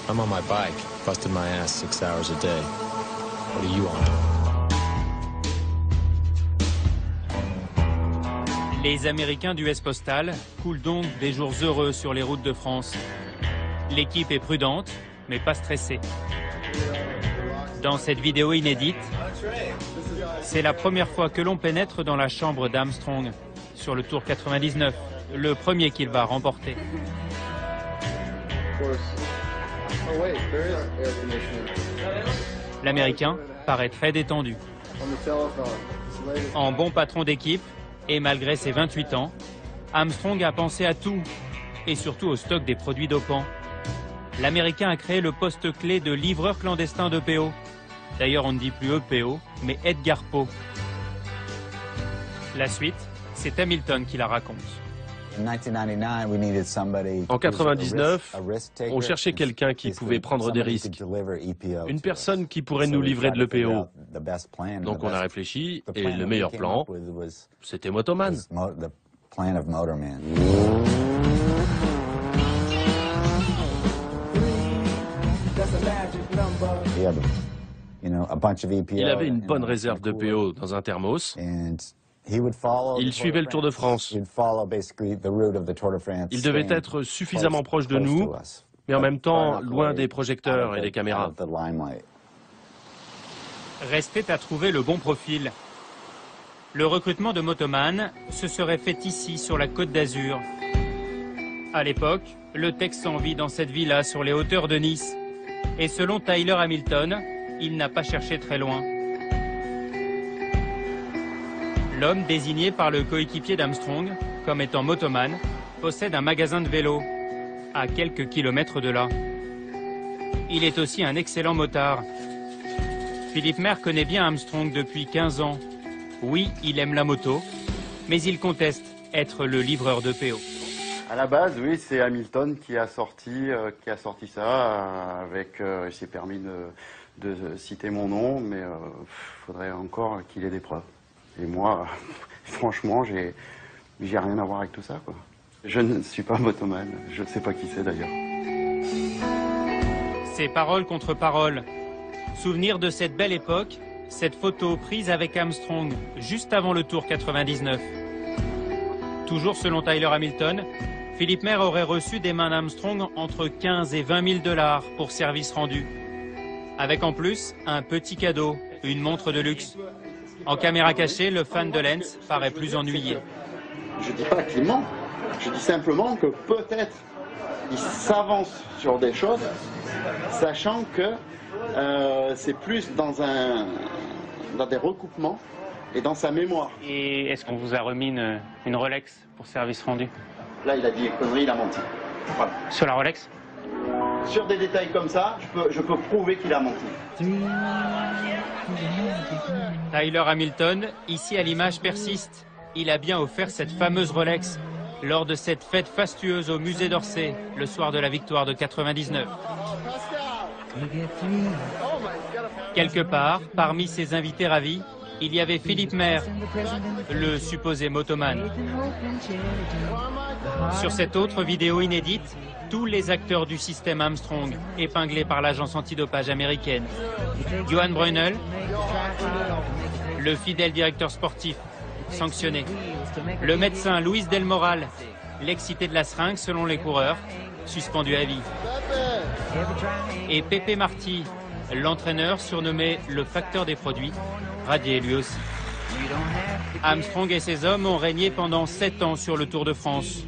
I'm on my bike, busting my ass 6 hours a day. What are you on? Les Américains du US Postal coulent donc des jours heureux sur les routes de France. L'équipe est prudente, mais pas stressée. Dans cette vidéo inédite, c'est la première fois que l'on pénètre dans la chambre d'Armstrong sur le Tour 99, le premier qu'il va remporter. L'Américain paraît très détendu. En bon patron d'équipe, et malgré ses 28 ans, Armstrong a pensé à tout, et surtout au stock des produits dopants. L'Américain a créé le poste clé de livreur clandestin de PO. D'ailleurs, on ne dit plus EPO, mais Edgar Poe. La suite, c'est Hamilton qui la raconte. En 99, on cherchait quelqu'un qui pouvait prendre des risques. Une personne qui pourrait nous livrer de l'EPO. Donc on a réfléchi, et le meilleur plan, c'était Motoman. Il avait une bonne réserve de PO dans un thermos. Il suivait le Tour de France. Il devait être suffisamment proche de nous, mais en même temps loin des projecteurs et des caméras. Restait à trouver le bon profil. Le recrutement de Motoman se serait fait ici, sur la Côte d'Azur. À l'époque, le Texan vit dans cette villa sur les hauteurs de Nice. Et selon Tyler Hamilton, il n'a pas cherché très loin. L'homme désigné par le coéquipier d'Armstrong comme étant Motoman possède un magasin de vélo à quelques kilomètres de là. Il est aussi un excellent motard. Philippe Maire connaît bien Armstrong depuis 15 ans. Oui, il aime la moto, mais il conteste être le livreur de PO. À la base, oui, c'est Hamilton qui a sorti ça avec. Il s'est permis de citer mon nom, mais il faudrait encore qu'il ait des preuves. Et moi, franchement, j'ai rien à voir avec tout ça, quoi. Je ne suis pas motoman, je ne sais pas qui c'est d'ailleurs. C'est parole contre parole. Souvenir de cette belle époque, cette photo prise avec Armstrong juste avant le Tour 99. Toujours selon Tyler Hamilton, Philippe Maire aurait reçu des mains d'Armstrong entre 15 et 20 000 $ pour service rendu. Avec en plus un petit cadeau, une montre de luxe. En caméra cachée, le fan de Lance paraît plus ennuyé. Je dis pas qu'il ment, Je dis simplement que peut-être il s'avance sur des choses, sachant que c'est plus dans des recoupements et dans sa mémoire. Et est-ce qu'on vous a remis une Rolex pour service rendu? Là, il a dit connerie, il a menti. Voilà. Sur la Rolex? Sur des détails comme ça, je peux prouver qu'il a menti. Tyler Hamilton, ici à l'image persiste. Il a bien offert cette fameuse Rolex lors de cette fête fastueuse au musée d'Orsay, le soir de la victoire de 99. Quelque part, parmi ses invités ravis, il y avait Philippe Maire, le supposé motoman. Sur cette autre vidéo inédite, tous les acteurs du système Armstrong, épinglés par l'agence antidopage américaine. Johan Breunel, le fidèle directeur sportif, sanctionné. Le médecin Luis Del Moral, l'excité de la seringue selon les coureurs, suspendu à vie. Et Pepe Marti, l'entraîneur surnommé le facteur des produits, radié lui aussi. Armstrong et ses hommes ont régné pendant 7 ans sur le Tour de France.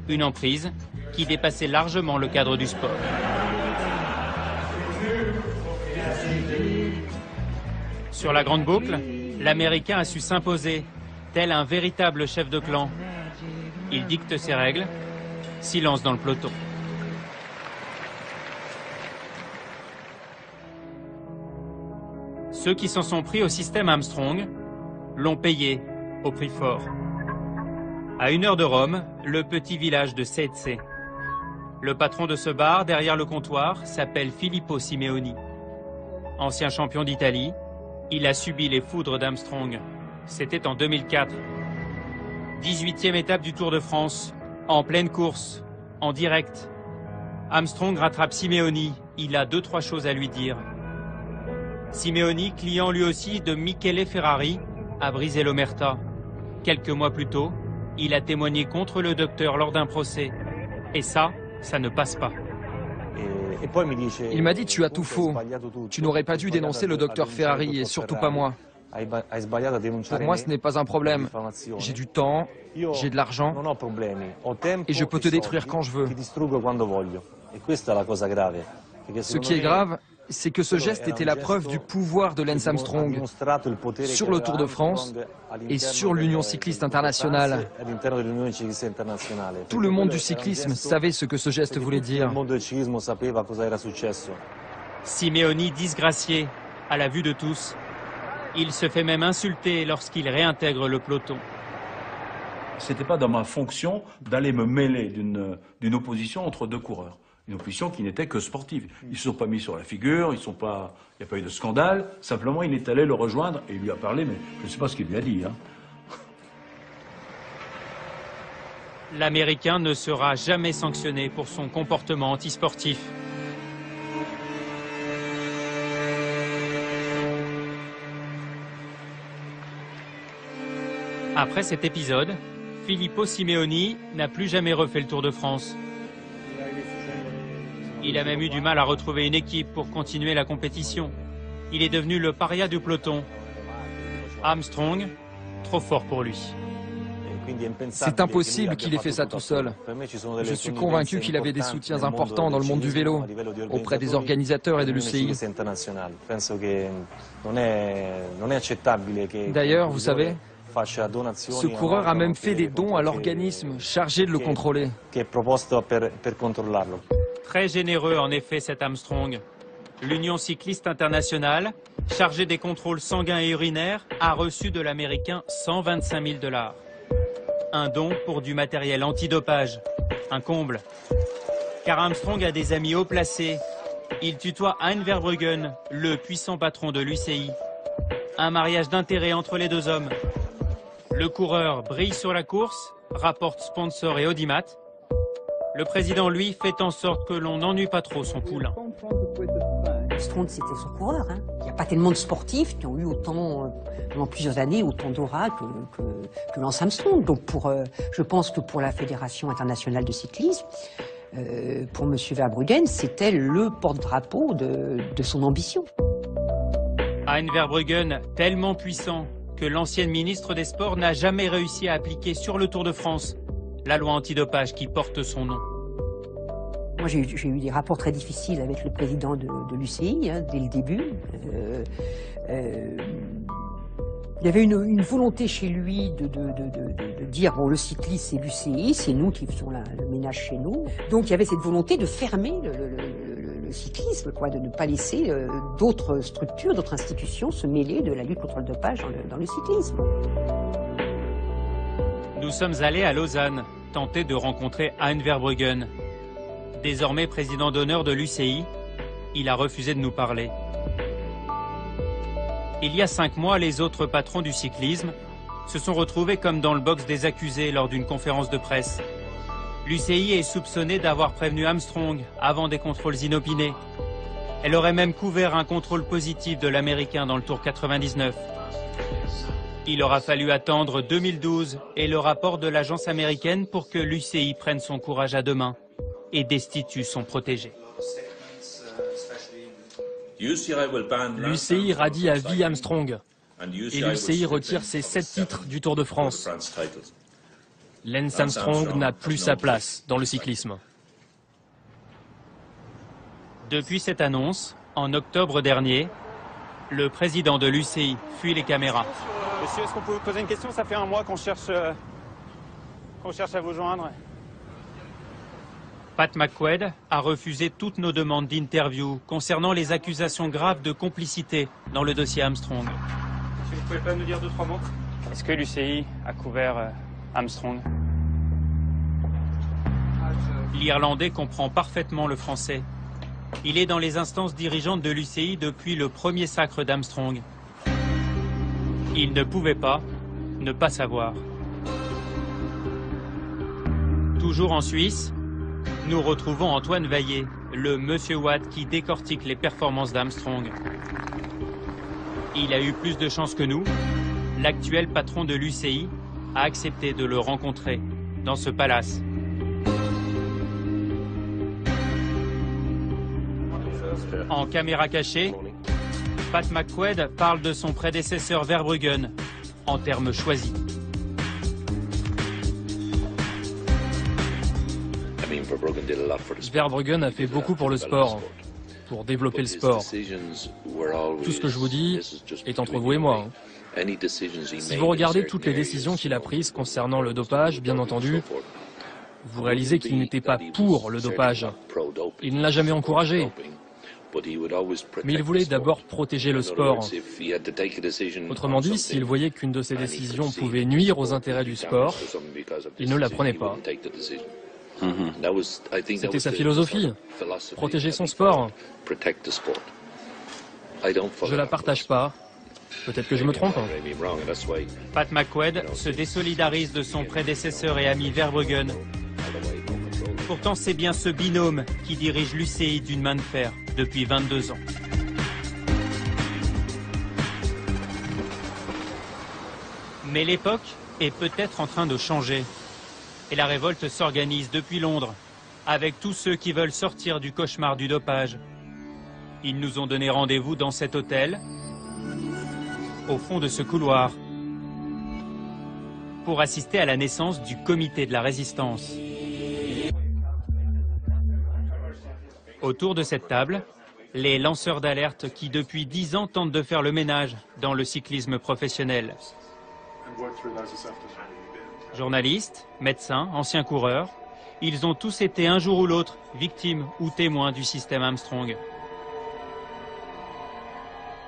Une emprise qui dépassait largement le cadre du sport. Sur la grande boucle, l'Américain a su s'imposer, tel un véritable chef de clan. Il dicte ses règles, silence dans le peloton. Ceux qui s'en sont pris au système Armstrong l'ont payé au prix fort. À 1 heure de Rome, le petit village de Setse. Le patron de ce bar, derrière le comptoir, s'appelle Filippo Simeoni. Ancien champion d'Italie, il a subi les foudres d'Armstrong. C'était en 2004. 18e étape du Tour de France, en pleine course, en direct. Armstrong rattrape Simeoni, il a 2-3 choses à lui dire. Simeoni, client lui aussi de Michele Ferrari, a brisé l'omerta. Quelques mois plus tôt, il a témoigné contre le docteur lors d'un procès. Et ça ne passe pas. Il m'a dit: tu as tout faux. Tu n'aurais pas dû dénoncer le docteur Ferrari et surtout pas moi. Pour moi, ce n'est pas un problème. J'ai du temps, j'ai de l'argent et je peux te détruire quand je veux. Ce qui est grave, c'est que ce geste était la preuve du pouvoir de Lance Armstrong sur le Tour de France et sur l'Union cycliste internationale. Tout le monde du cyclisme savait ce que ce geste voulait dire. Simeoni disgracié, à la vue de tous. Il se fait même insulter lorsqu'il réintègre le peloton. C'était pas dans ma fonction d'aller me mêler d'une opposition entre deux coureurs. Une opposition qui n'était que sportive. Ils ne se sont pas mis sur la figure, il n'y a pas eu de scandale. Simplement, il est allé le rejoindre et il lui a parlé, mais je ne sais pas ce qu'il lui a dit. Hein. L'Américain ne sera jamais sanctionné pour son comportement antisportif. Après cet épisode, Filippo Simeoni n'a plus jamais refait le Tour de France. Il a même eu du mal à retrouver une équipe pour continuer la compétition. Il est devenu le paria du peloton. Armstrong, trop fort pour lui. C'est impossible qu'il ait fait ça tout seul. Je suis convaincu qu'il avait des soutiens importants dans le monde du vélo, auprès des organisateurs et de l'UCI. D'ailleurs, vous savez, ce coureur a même fait des dons à l'organisme chargé de le contrôler. Très généreux en effet cet Armstrong. L'Union cycliste internationale, chargée des contrôles sanguins et urinaires, a reçu de l'Américain 125 000 $. Un don pour du matériel antidopage. Un comble. Car Armstrong a des amis haut placés. Il tutoie Hein Verbruggen, le puissant patron de l'UCI. Un mariage d'intérêt entre les deux hommes. Le coureur brille sur la course, rapporte sponsor et audimat. Le président, lui, fait en sorte que l'on n'ennuie pas trop son poulain. Armstrong, c'était son coureur. Hein. Il n'y a pas tellement de sportifs qui ont eu autant, pendant plusieurs années, autant d'aura que Lance Armstrong. Donc je pense que pour la Fédération internationale de cyclisme, pour M. Verbruggen, c'était le porte-drapeau de son ambition. Hein Verbruggen, tellement puissant que l'ancienne ministre des Sports n'a jamais réussi à appliquer sur le Tour de France la loi antidopage qui porte son nom. Moi, j'ai eu des rapports très difficiles avec le président de l'UCI, hein, dès le début. Il y avait une volonté chez lui de dire, bon, le cycliste, c'est l'UCI, c'est nous qui faisons le ménage chez nous. Donc, il y avait cette volonté de fermer le cyclisme, quoi, de ne pas laisser d'autres structures, d'autres institutions se mêler de la lutte contre le dopage dans le cyclisme. Nous sommes allés à Lausanne, tenter de rencontrer Hein Verbruggen. Désormais président d'honneur de l'UCI, il a refusé de nous parler. Il y a 5 mois, les autres patrons du cyclisme se sont retrouvés comme dans le box des accusés lors d'une conférence de presse. L'UCI est soupçonnée d'avoir prévenu Armstrong avant des contrôles inopinés. Elle aurait même couvert un contrôle positif de l'Américain dans le Tour 99. Il aura fallu attendre 2012 et le rapport de l'agence américaine pour que l'UCI prenne son courage à deux mains et destitue son protégé. L'UCI radie à vie Armstrong et l'UCI retire ses 7 titres du Tour de France. Lance Armstrong n'a plus sa place dans le cyclisme. Depuis cette annonce, en octobre dernier, le président de l'UCI fuit les caméras. Monsieur, est-ce qu'on peut vous poser une question? Ça fait un mois qu'on cherche à vous joindre. Pat McQuaid a refusé toutes nos demandes d'interview concernant les accusations graves de complicité dans le dossier Armstrong. Si vous pouvez pas nous dire 2-3 mots? Est-ce que l'UCI a couvert Armstrong? L'Irlandais comprend parfaitement le français. Il est dans les instances dirigeantes de l'UCI depuis le premier sacre d'Armstrong. Il ne pouvait pas ne pas savoir. Toujours en Suisse, nous retrouvons Antoine Vaillé, le Monsieur Watt qui décortique les performances d'Armstrong. Il a eu plus de chance que nous. L'actuel patron de l'UCI a accepté de le rencontrer dans ce palace. En caméra cachée, Pat McQuaid parle de son prédécesseur Verbruggen en termes choisis. Verbruggen a fait beaucoup pour le sport, pour développer le sport. Tout ce que je vous dis est entre vous et moi. Si vous regardez toutes les décisions qu'il a prises concernant le dopage, bien entendu, vous réalisez qu'il n'était pas pour le dopage. Il ne l'a jamais encouragé. Mais il voulait d'abord protéger le sport. Autrement dit, s'il voyait qu'une de ses décisions pouvait nuire aux intérêts du sport, il ne la prenait pas. C'était sa philosophie, protéger son sport. Je la partage pas. Peut-être que je me trompe. Pat McQuaid se désolidarise de son prédécesseur et ami Verbruggen. Pourtant, c'est bien ce binôme qui dirige l'UCI d'une main de fer depuis 22 ans. Mais l'époque est peut-être en train de changer. Et la révolte s'organise depuis Londres, avec tous ceux qui veulent sortir du cauchemar du dopage. Ils nous ont donné rendez-vous dans cet hôtel, au fond de ce couloir, pour assister à la naissance du comité de la résistance. Autour de cette table, les lanceurs d'alerte qui depuis 10 ans tentent de faire le ménage dans le cyclisme professionnel. Journalistes, médecins, anciens coureurs, ils ont tous été un jour ou l'autre victimes ou témoins du système Armstrong.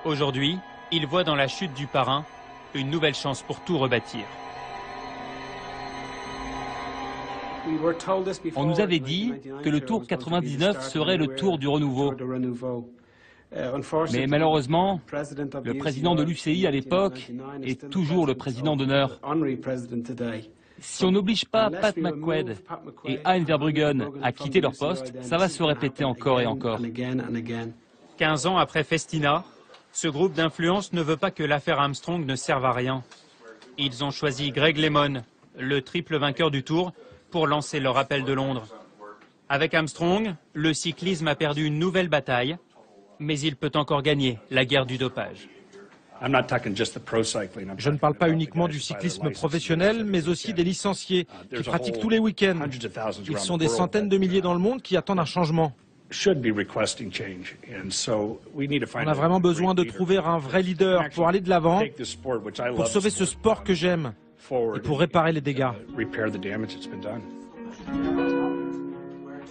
Aujourd'hui, ils voient dans la chute du parrain une nouvelle chance pour tout rebâtir. On nous avait dit que le Tour 99 serait le Tour du renouveau. Mais malheureusement, le président de l'UCI à l'époque est toujours le président d'honneur. Si on n'oblige pas Pat McQuaid et Hein Verbruggen à quitter leur poste, ça va se répéter encore et encore. 15 ans après Festina, ce groupe d'influence ne veut pas que l'affaire Armstrong ne serve à rien. Ils ont choisi Greg LeMond, le triple vainqueur du Tour, pour lancer leur appel de Londres. Avec Armstrong, le cyclisme a perdu une nouvelle bataille, mais il peut encore gagner la guerre du dopage. Je ne parle pas uniquement du cyclisme professionnel, mais aussi des licenciés qui pratiquent tous les week-ends. Ils sont des centaines de milliers dans le monde qui attendent un changement. On a vraiment besoin de trouver un vrai leader pour aller de l'avant, pour sauver ce sport que j'aime et pour réparer les dégâts.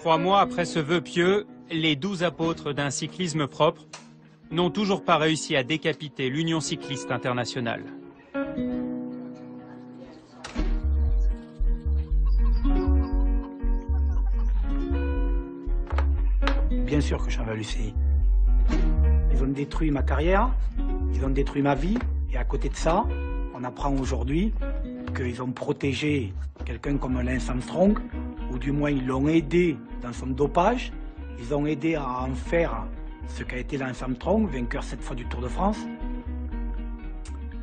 3 mois après ce vœu pieux, les 12 apôtres d'un cyclisme propre n'ont toujours pas réussi à décapiter l'Union cycliste internationale. Bien sûr que j'en veux à l'UCI. Ils ont détruit ma carrière, ils ont détruit ma vie, et à côté de ça, on apprend aujourd'hui qu'ils ont protégé quelqu'un comme Lance Armstrong, ou du moins ils l'ont aidé dans son dopage, ils ont aidé à en faire ce qu'a été Lance Armstrong, vainqueur 7 fois du Tour de France.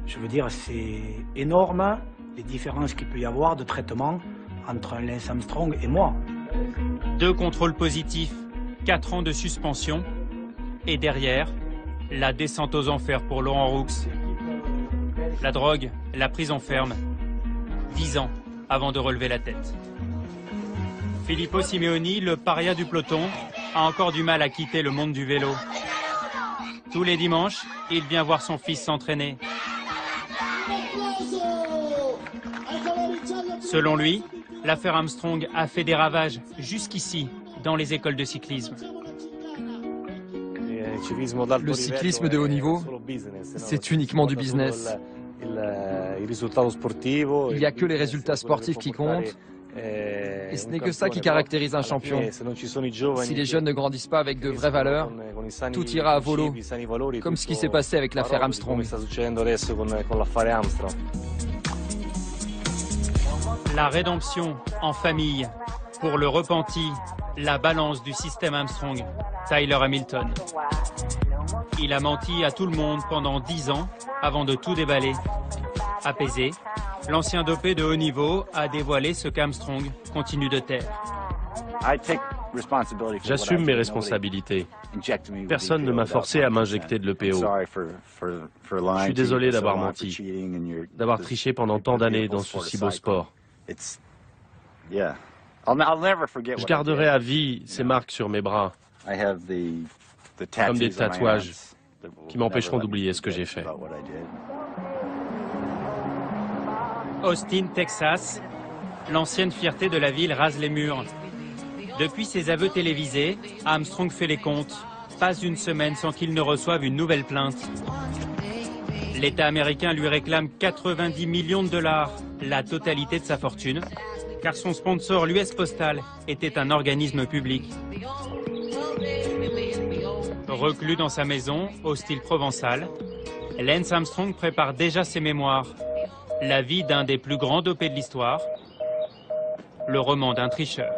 Je veux dire, c'est énorme les différences qu'il peut y avoir de traitement entre un Lance Armstrong et moi. 2 contrôles positifs, 4 ans de suspension, et derrière, la descente aux enfers pour Laurent Roux. La drogue, la prison ferme, 10 ans avant de relever la tête. Filippo Simeoni, le paria du peloton, a encore du mal à quitter le monde du vélo. Tous les dimanches, il vient voir son fils s'entraîner. Selon lui, l'affaire Armstrong a fait des ravages jusqu'ici dans les écoles de cyclisme. Le cyclisme de haut niveau, c'est uniquement du business. Il n'y a que les résultats sportifs qui comptent. Et ce n'est que ça qui caractérise un champion. Si les jeunes ne grandissent pas avec de vraies valeurs, tout ira à volo, comme ce qui s'est passé avec l'affaire Armstrong. La rédemption en famille pour le repenti, la balance du système Armstrong, Tyler Hamilton. Il a menti à tout le monde pendant 10 ans avant de tout déballer. Apaisé, l'ancien dopé de haut niveau a dévoilé ce qu'Armstrong continue de taire. J'assume mes responsabilités. Personne ne m'a forcé à m'injecter de l'EPO. Je suis désolé d'avoir menti, d'avoir triché pendant tant d'années dans ce si beau sport. Je garderai à vie ces marques sur mes bras, comme des tatouages qui m'empêcheront d'oublier ce que j'ai fait. Austin, Texas, l'ancienne fierté de la ville rase les murs. Depuis ses aveux télévisés, Armstrong fait les comptes. Pas une semaine sans qu'il ne reçoive une nouvelle plainte. L'État américain lui réclame 90 millions de dollars, la totalité de sa fortune, car son sponsor, l'US Postal, était un organisme public. Reclus dans sa maison, au style provençal, Lance Armstrong prépare déjà ses mémoires. La vie d'un des plus grands dopés de l'histoire, le roman d'un tricheur.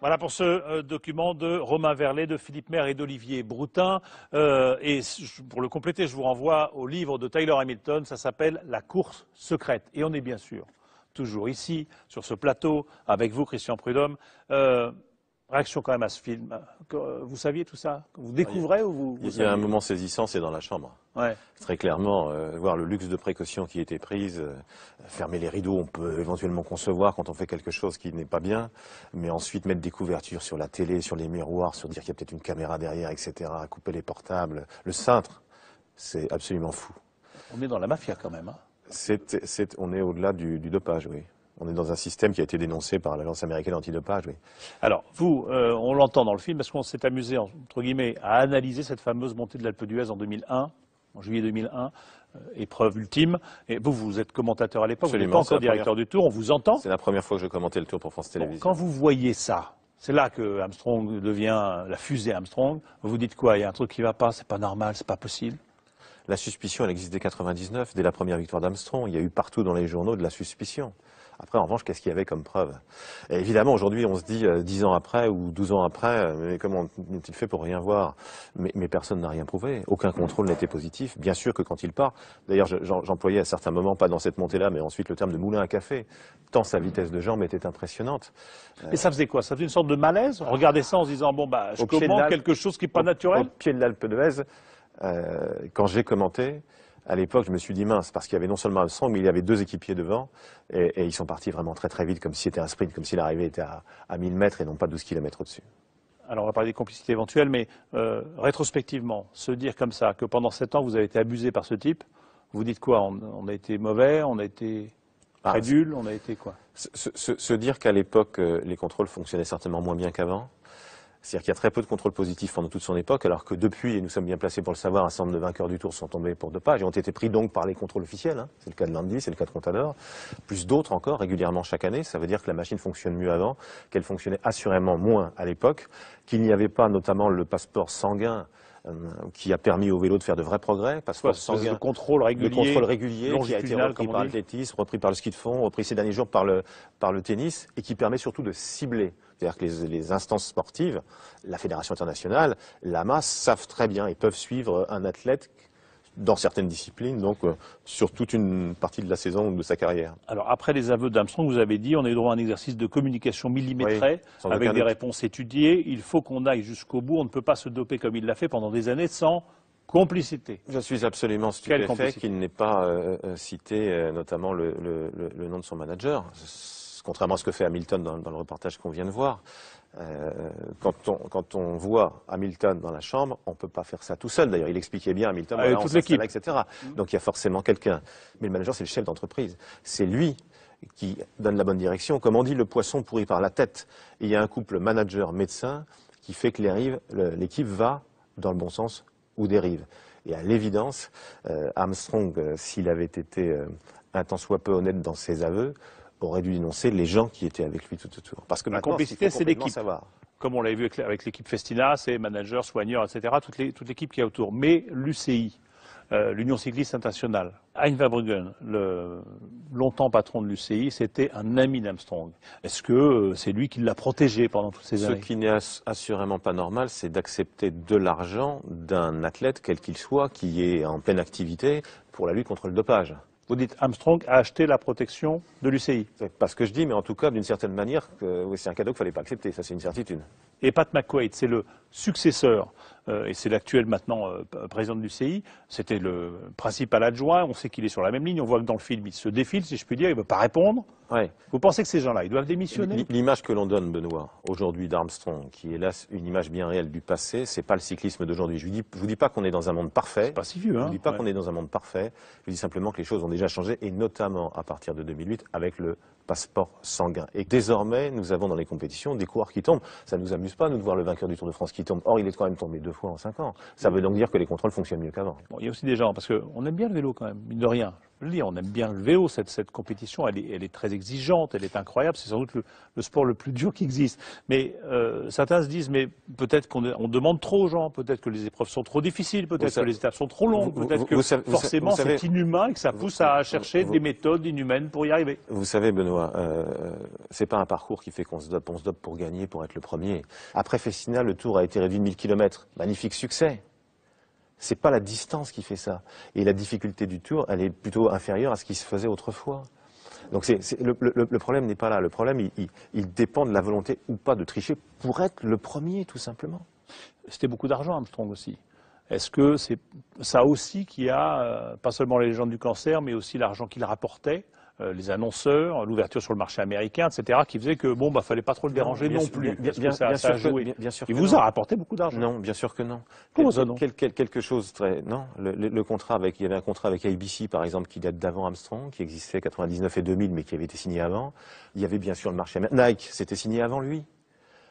Voilà pour ce document de Romain Verlet, de Philippe Maire et d'Olivier Broutin. Et pour le compléter, je vous renvoie au livre de Tyler Hamilton, ça s'appelle « La course secrète ». Et on est bien sûr toujours ici, sur ce plateau, avec vous, Christian Prudhomme. Réaction quand même à ce film. Vous saviez tout ça? Vous découvrez ou vous Il y a un moment saisissant, c'est dans la chambre. Ouais. Très clairement, voir le luxe de précaution qui était prise, fermer les rideaux, on peut éventuellement concevoir quand on fait quelque chose qui n'est pas bien, mais ensuite mettre des couvertures sur la télé, sur les miroirs, sur dire qu'il y a peut-être une caméra derrière, etc., couper les portables, le cintre, c'est absolument fou. On est dans la mafia quand même. Hein. On est au-delà du dopage, oui. On est dans un système qui a été dénoncé par l'Agence américaine antidopage, oui. Alors, vous, on l'entend dans le film, parce qu'on s'est amusé, entre guillemets, à analyser cette fameuse montée de l'Alpe d'Huez en 2001, en juillet 2001, épreuve ultime. Et vous êtes commentateur à l'époque, vous n'êtes pas encore directeur du Tour, on vous entend. C'est la première fois que je commentais le Tour pour France Télévisions. Quand vous voyez ça, c'est là que Armstrong devient la fusée Armstrong, vous vous dites quoi? Il y a un truc qui ne va pas, c'est pas normal, c'est pas possible? La suspicion, elle existe dès 99, dès la première victoire d'Armstrong. Il y a eu partout dans les journaux de la suspicion. Après, en revanche, qu'est-ce qu'il y avait comme preuve? Et évidemment, aujourd'hui, on se dit, 10 ans après ou 12 ans après, mais comment ont-ils fait pour rien voir? Mais personne n'a rien prouvé. Aucun contrôle n'était positif. Bien sûr que quand il part, d'ailleurs, j'employais à certains moments, pas dans cette montée-là, mais ensuite le terme de moulin à café, tant sa vitesse de jambe était impressionnante. Mais ça faisait quoi? Ça faisait une sorte de malaise? On regardait ça en se disant, bon, bah, je commande quelque chose qui n'est pas naturel? Au pied de l'Alpe d'Huez, quand j'ai commenté, à l'époque, je me suis dit mince, parce qu'il y avait non seulement Armstrong, mais il y avait 2 équipiers devant, et ils sont partis vraiment très très vite, comme si c'était un sprint, comme si l'arrivée était à 1000 mètres et non pas 12 km au-dessus. Alors on va parler des complicités éventuelles, mais rétrospectivement, se dire comme ça, que pendant 7 ans vous avez été abusé par ce type, vous dites quoi? On a été mauvais, on a été crédule, on a été quoi? Se dire qu'à l'époque, les contrôles fonctionnaient certainement moins bien qu'avant. C'est-à-dire qu'il y a très peu de contrôles positifs pendant toute son époque, alors que depuis, et nous sommes bien placés pour le savoir, un certain nombre de vainqueurs du Tour sont tombés pour dopage et ont été pris donc par les contrôles officiels. Hein. C'est le cas de Landi, c'est le cas de Contador, plus d'autres encore régulièrement chaque année. Ça veut dire que la machine fonctionne mieux avant, qu'elle fonctionnait assurément moins à l'époque, qu'il n'y avait pas notamment le passeport sanguin qui a permis au vélo de faire de vrais progrès. Passeport sanguin, le contrôle régulier qui a été repris par l'athlétisme, repris par le ski de fond, repris ces derniers jours par le tennis, et qui permet surtout de cibler. C'est-à-dire que les instances sportives, la Fédération internationale, l'AMA, savent très bien et peuvent suivre un athlète dans certaines disciplines, donc sur toute une partie de la saison ou de sa carrière. Alors après les aveux d'Armstrong, vous avez dit, on a eu droit à un exercice de communication millimétrée, oui, avec des réponses étudiées. Il faut qu'on aille jusqu'au bout, on ne peut pas se doper comme il l'a fait pendant des années sans complicité. Je suis absolument stupéfait qu'il n'ait pas cité notamment le nom de son manager. Contrairement à ce que fait Hamilton dans le reportage qu'on vient de voir. Quand on voit Hamilton dans la chambre, on ne peut pas faire ça tout seul. D'ailleurs, il expliquait bien Hamilton, voilà, toute l'équipe, etc. Donc il y a forcément quelqu'un. Mais le manager, c'est le chef d'entreprise. C'est lui qui donne la bonne direction. Comme on dit, le poisson pourrit par la tête. Et il y a un couple manager-médecin qui fait que l'équipe va dans le bon sens ou dérive. Et à l'évidence, Armstrong, s'il avait été un tant soit peu honnête dans ses aveux, aurait dû dénoncer les gens qui étaient avec lui tout autour. Parce que la complicité, c'est l'équipe. Comme on l'avait vu avec l'équipe Festina, c'est manager, soigneur, etc., toute l'équipe qui est autour. Mais l'UCI, l'Union cycliste internationale, Hein Verbruggen, le longtemps patron de l'UCI, c'était un ami d'Armstrong. Est-ce que c'est lui qui l'a protégé pendant toutes ces années? Ce qui n'est assurément pas normal, c'est d'accepter de l'argent d'un athlète, quel qu'il soit, qui est en pleine activité pour la lutte contre le dopage. Vous dites Armstrong a acheté la protection de l'UCI. C'est pas ce que je dis, mais en tout cas, d'une certaine manière, c'est un cadeau qu'il ne fallait pas accepter, ça c'est une certitude. Et Pat McQuaid, c'est le successeur, et c'est l'actuel maintenant président de l'UCI, c'était le principal adjoint, on sait qu'il est sur la même ligne, on voit que dans le film il se défile, si je puis dire, il ne veut pas répondre. Ouais. Vous pensez que ces gens-là, ils doivent démissionner? L'image que l'on donne, Benoît, aujourd'hui d'Armstrong, qui est là une image bien réelle du passé, c'est pas le cyclisme d'aujourd'hui. Je vous dis pas qu'on est dans un monde parfait. C'est pas si vieux, hein. Je vous dis pas qu'on est dans un monde parfait. Je vous dis simplement que les choses ont déjà changé, et notamment à partir de 2008 avec le passeport sanguin. Et désormais, nous avons dans les compétitions des coureurs qui tombent. Ça ne nous amuse pas, nous, de voir le vainqueur du Tour de France qui tombe. Or, il est quand même tombé 2 fois en 5 ans. Ça veut donc dire que les contrôles fonctionnent mieux qu'avant. Bon, il y a aussi des gens, parce qu'on aime bien le vélo quand même, mine de rien. Je le dis, on aime bien le vélo, cette compétition, elle est très exigeante, elle est incroyable, c'est sans doute le sport le plus dur qui existe. Mais certains se disent, mais peut-être qu'on demande trop aux gens, peut-être que les épreuves sont trop difficiles, peut-être que les étapes sont trop longues, peut-être que forcément c'est inhumain et que ça pousse à chercher des méthodes inhumaines pour y arriver. Vous savez, Benoît, c'est pas un parcours qui fait qu'on se dope pour gagner, pour être le premier. Après Festina, le Tour a été réduit de 1000 km. Magnifique succès. C'est pas la distance qui fait ça. Et la difficulté du Tour, elle est plutôt inférieure à ce qui se faisait autrefois. Donc le problème n'est pas là. Le problème, il dépend de la volonté ou pas de tricher pour être le premier, tout simplement. C'était beaucoup d'argent, Armstrong aussi. Est-ce que c'est ça aussi qui a, pas seulement les légendes du cancer, mais aussi l'argent qu'il rapportait, les annonceurs, l'ouverture sur le marché américain, etc., qui faisait que, bon, fallait pas trop le déranger non plus. Ça a joué. Il vous a rapporté beaucoup d'argent. Non, bien sûr que non. Comment ça, non? Quelque chose très... Non, le contrat il y avait un contrat avec ABC, par exemple, qui date d'avant Armstrong, qui existait 99 et 2000, mais qui avait été signé avant. Il y avait bien sûr le marché américain. Nike, c'était signé avant lui.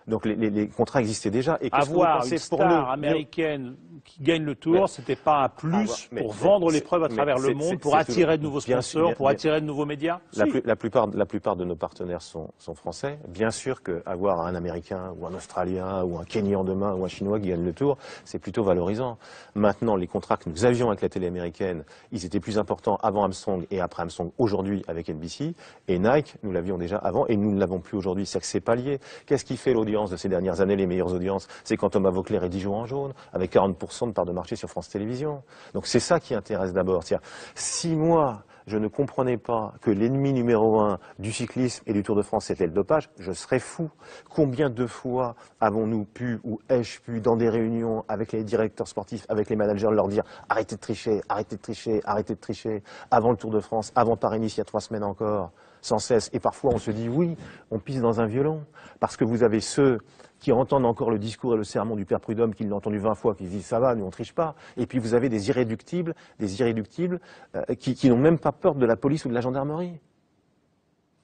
Donc les contrats existaient déjà. Et avoir une star américaine qui gagne le Tour, c'était pas un plus pour vendre l'épreuve à travers le monde, pour attirer de nouveaux sponsors, pour attirer de nouveaux médias? La plupart de nos partenaires sont français. Bien sûr qu'avoir un Américain ou un Australien ou un Kenyan demain ou un Chinois qui gagne le Tour, c'est plutôt valorisant. Maintenant, les contrats que nous avions avec la télé américaine, ils étaient plus importants avant Armstrong et après Armstrong aujourd'hui avec NBC. Et Nike, nous l'avions déjà avant et nous ne l'avons plus aujourd'hui. C'est que c'est pas lié. Qu'est-ce qui fait l'audience de ces dernières années, les meilleures audiences? C'est quand Thomas Voeckler est 10 jours en jaune, avec 40% de part de marché sur France Télévisions. Donc c'est ça qui intéresse d'abord. Si moi, je ne comprenais pas que l'ennemi numéro 1 du cyclisme et du Tour de France, c'était le dopage, je serais fou. Combien de fois avons-nous pu, ou ai-je pu, dans des réunions avec les directeurs sportifs, avec les managers, leur dire « arrêtez de tricher, arrêtez de tricher, arrêtez de tricher », avant le Tour de France, avant Paris-Nice, il y a 3 semaines encore, sans cesse. Et parfois, on se dit « oui, on pisse dans un violon », parce que vous avez ceux qui entendent encore le discours et le sermon du père Prudhomme, qui l'ont entendu 20 fois, qui se disent « ça va, nous on triche pas ». Et puis vous avez des irréductibles qui n'ont même pas peur de la police ou de la gendarmerie.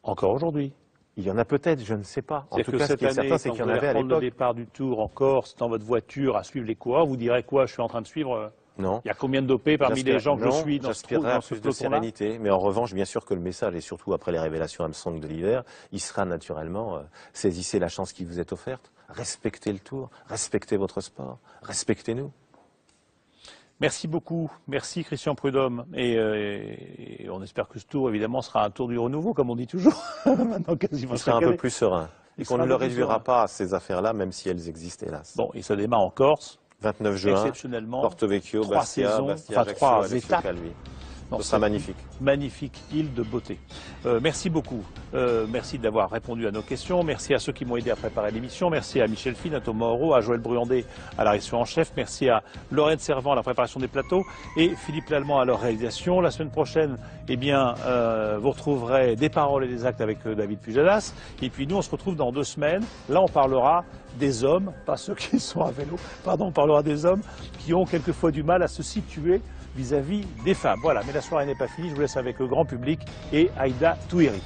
Encore aujourd'hui. Il y en a peut-être, je ne sais pas. En tout cas, ce qui est certain, c'est qu'il y en avait à l'époque. Quand vous allez prendre le départ du Tour en Corse, dans votre voiture, à suivre les coureurs, vous direz quoi? Je suis en train de suivre... Non. Il y a combien de dopés parmi les gens que je suis dans ce plus de sérénité, mais en revanche, bien sûr que le message, et surtout après les révélations Armstrong de l'hiver, il sera naturellement saisissez la chance qui vous est offerte, respectez le Tour, respectez votre sport, respectez-nous. Merci beaucoup, merci Christian Prudhomme, et on espère que ce Tour, évidemment, sera un Tour du renouveau, comme on dit toujours. Maintenant, quasiment il sera un peu plus serein, et qu'on ne le réduira pas à ces affaires-là, même si elles existent, hélas. Bon, et ça démarre en Corse. 29 juin, exceptionnellement, Porto Vecchio, Bastia, Ajaccio, 3 étapes. Ce sera magnifique. Magnifique île de beauté. Merci beaucoup. Merci d'avoir répondu à nos questions. Merci à ceux qui m'ont aidé à préparer l'émission. Merci à Michel Fine, à Thomas Moreau, à Joël Bruandé à la rédaction en chef. Merci à Lorraine Servant à la préparation des plateaux et Philippe Lallemand à leur réalisation. La semaine prochaine, eh bien, vous retrouverez des paroles et des actes avec David Pujadas. Et puis nous, on se retrouve dans 2 semaines. Là, on parlera des hommes, pas ceux qui sont à vélo. Pardon, on parlera des hommes qui ont quelquefois du mal à se situer vis-à-vis des femmes. Voilà, mais la soirée n'est pas finie, je vous laisse avec le grand public et Aïda Touiri.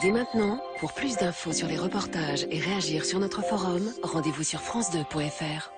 Dès maintenant, pour plus d'infos sur les reportages et réagir sur notre forum, rendez-vous sur france2.fr.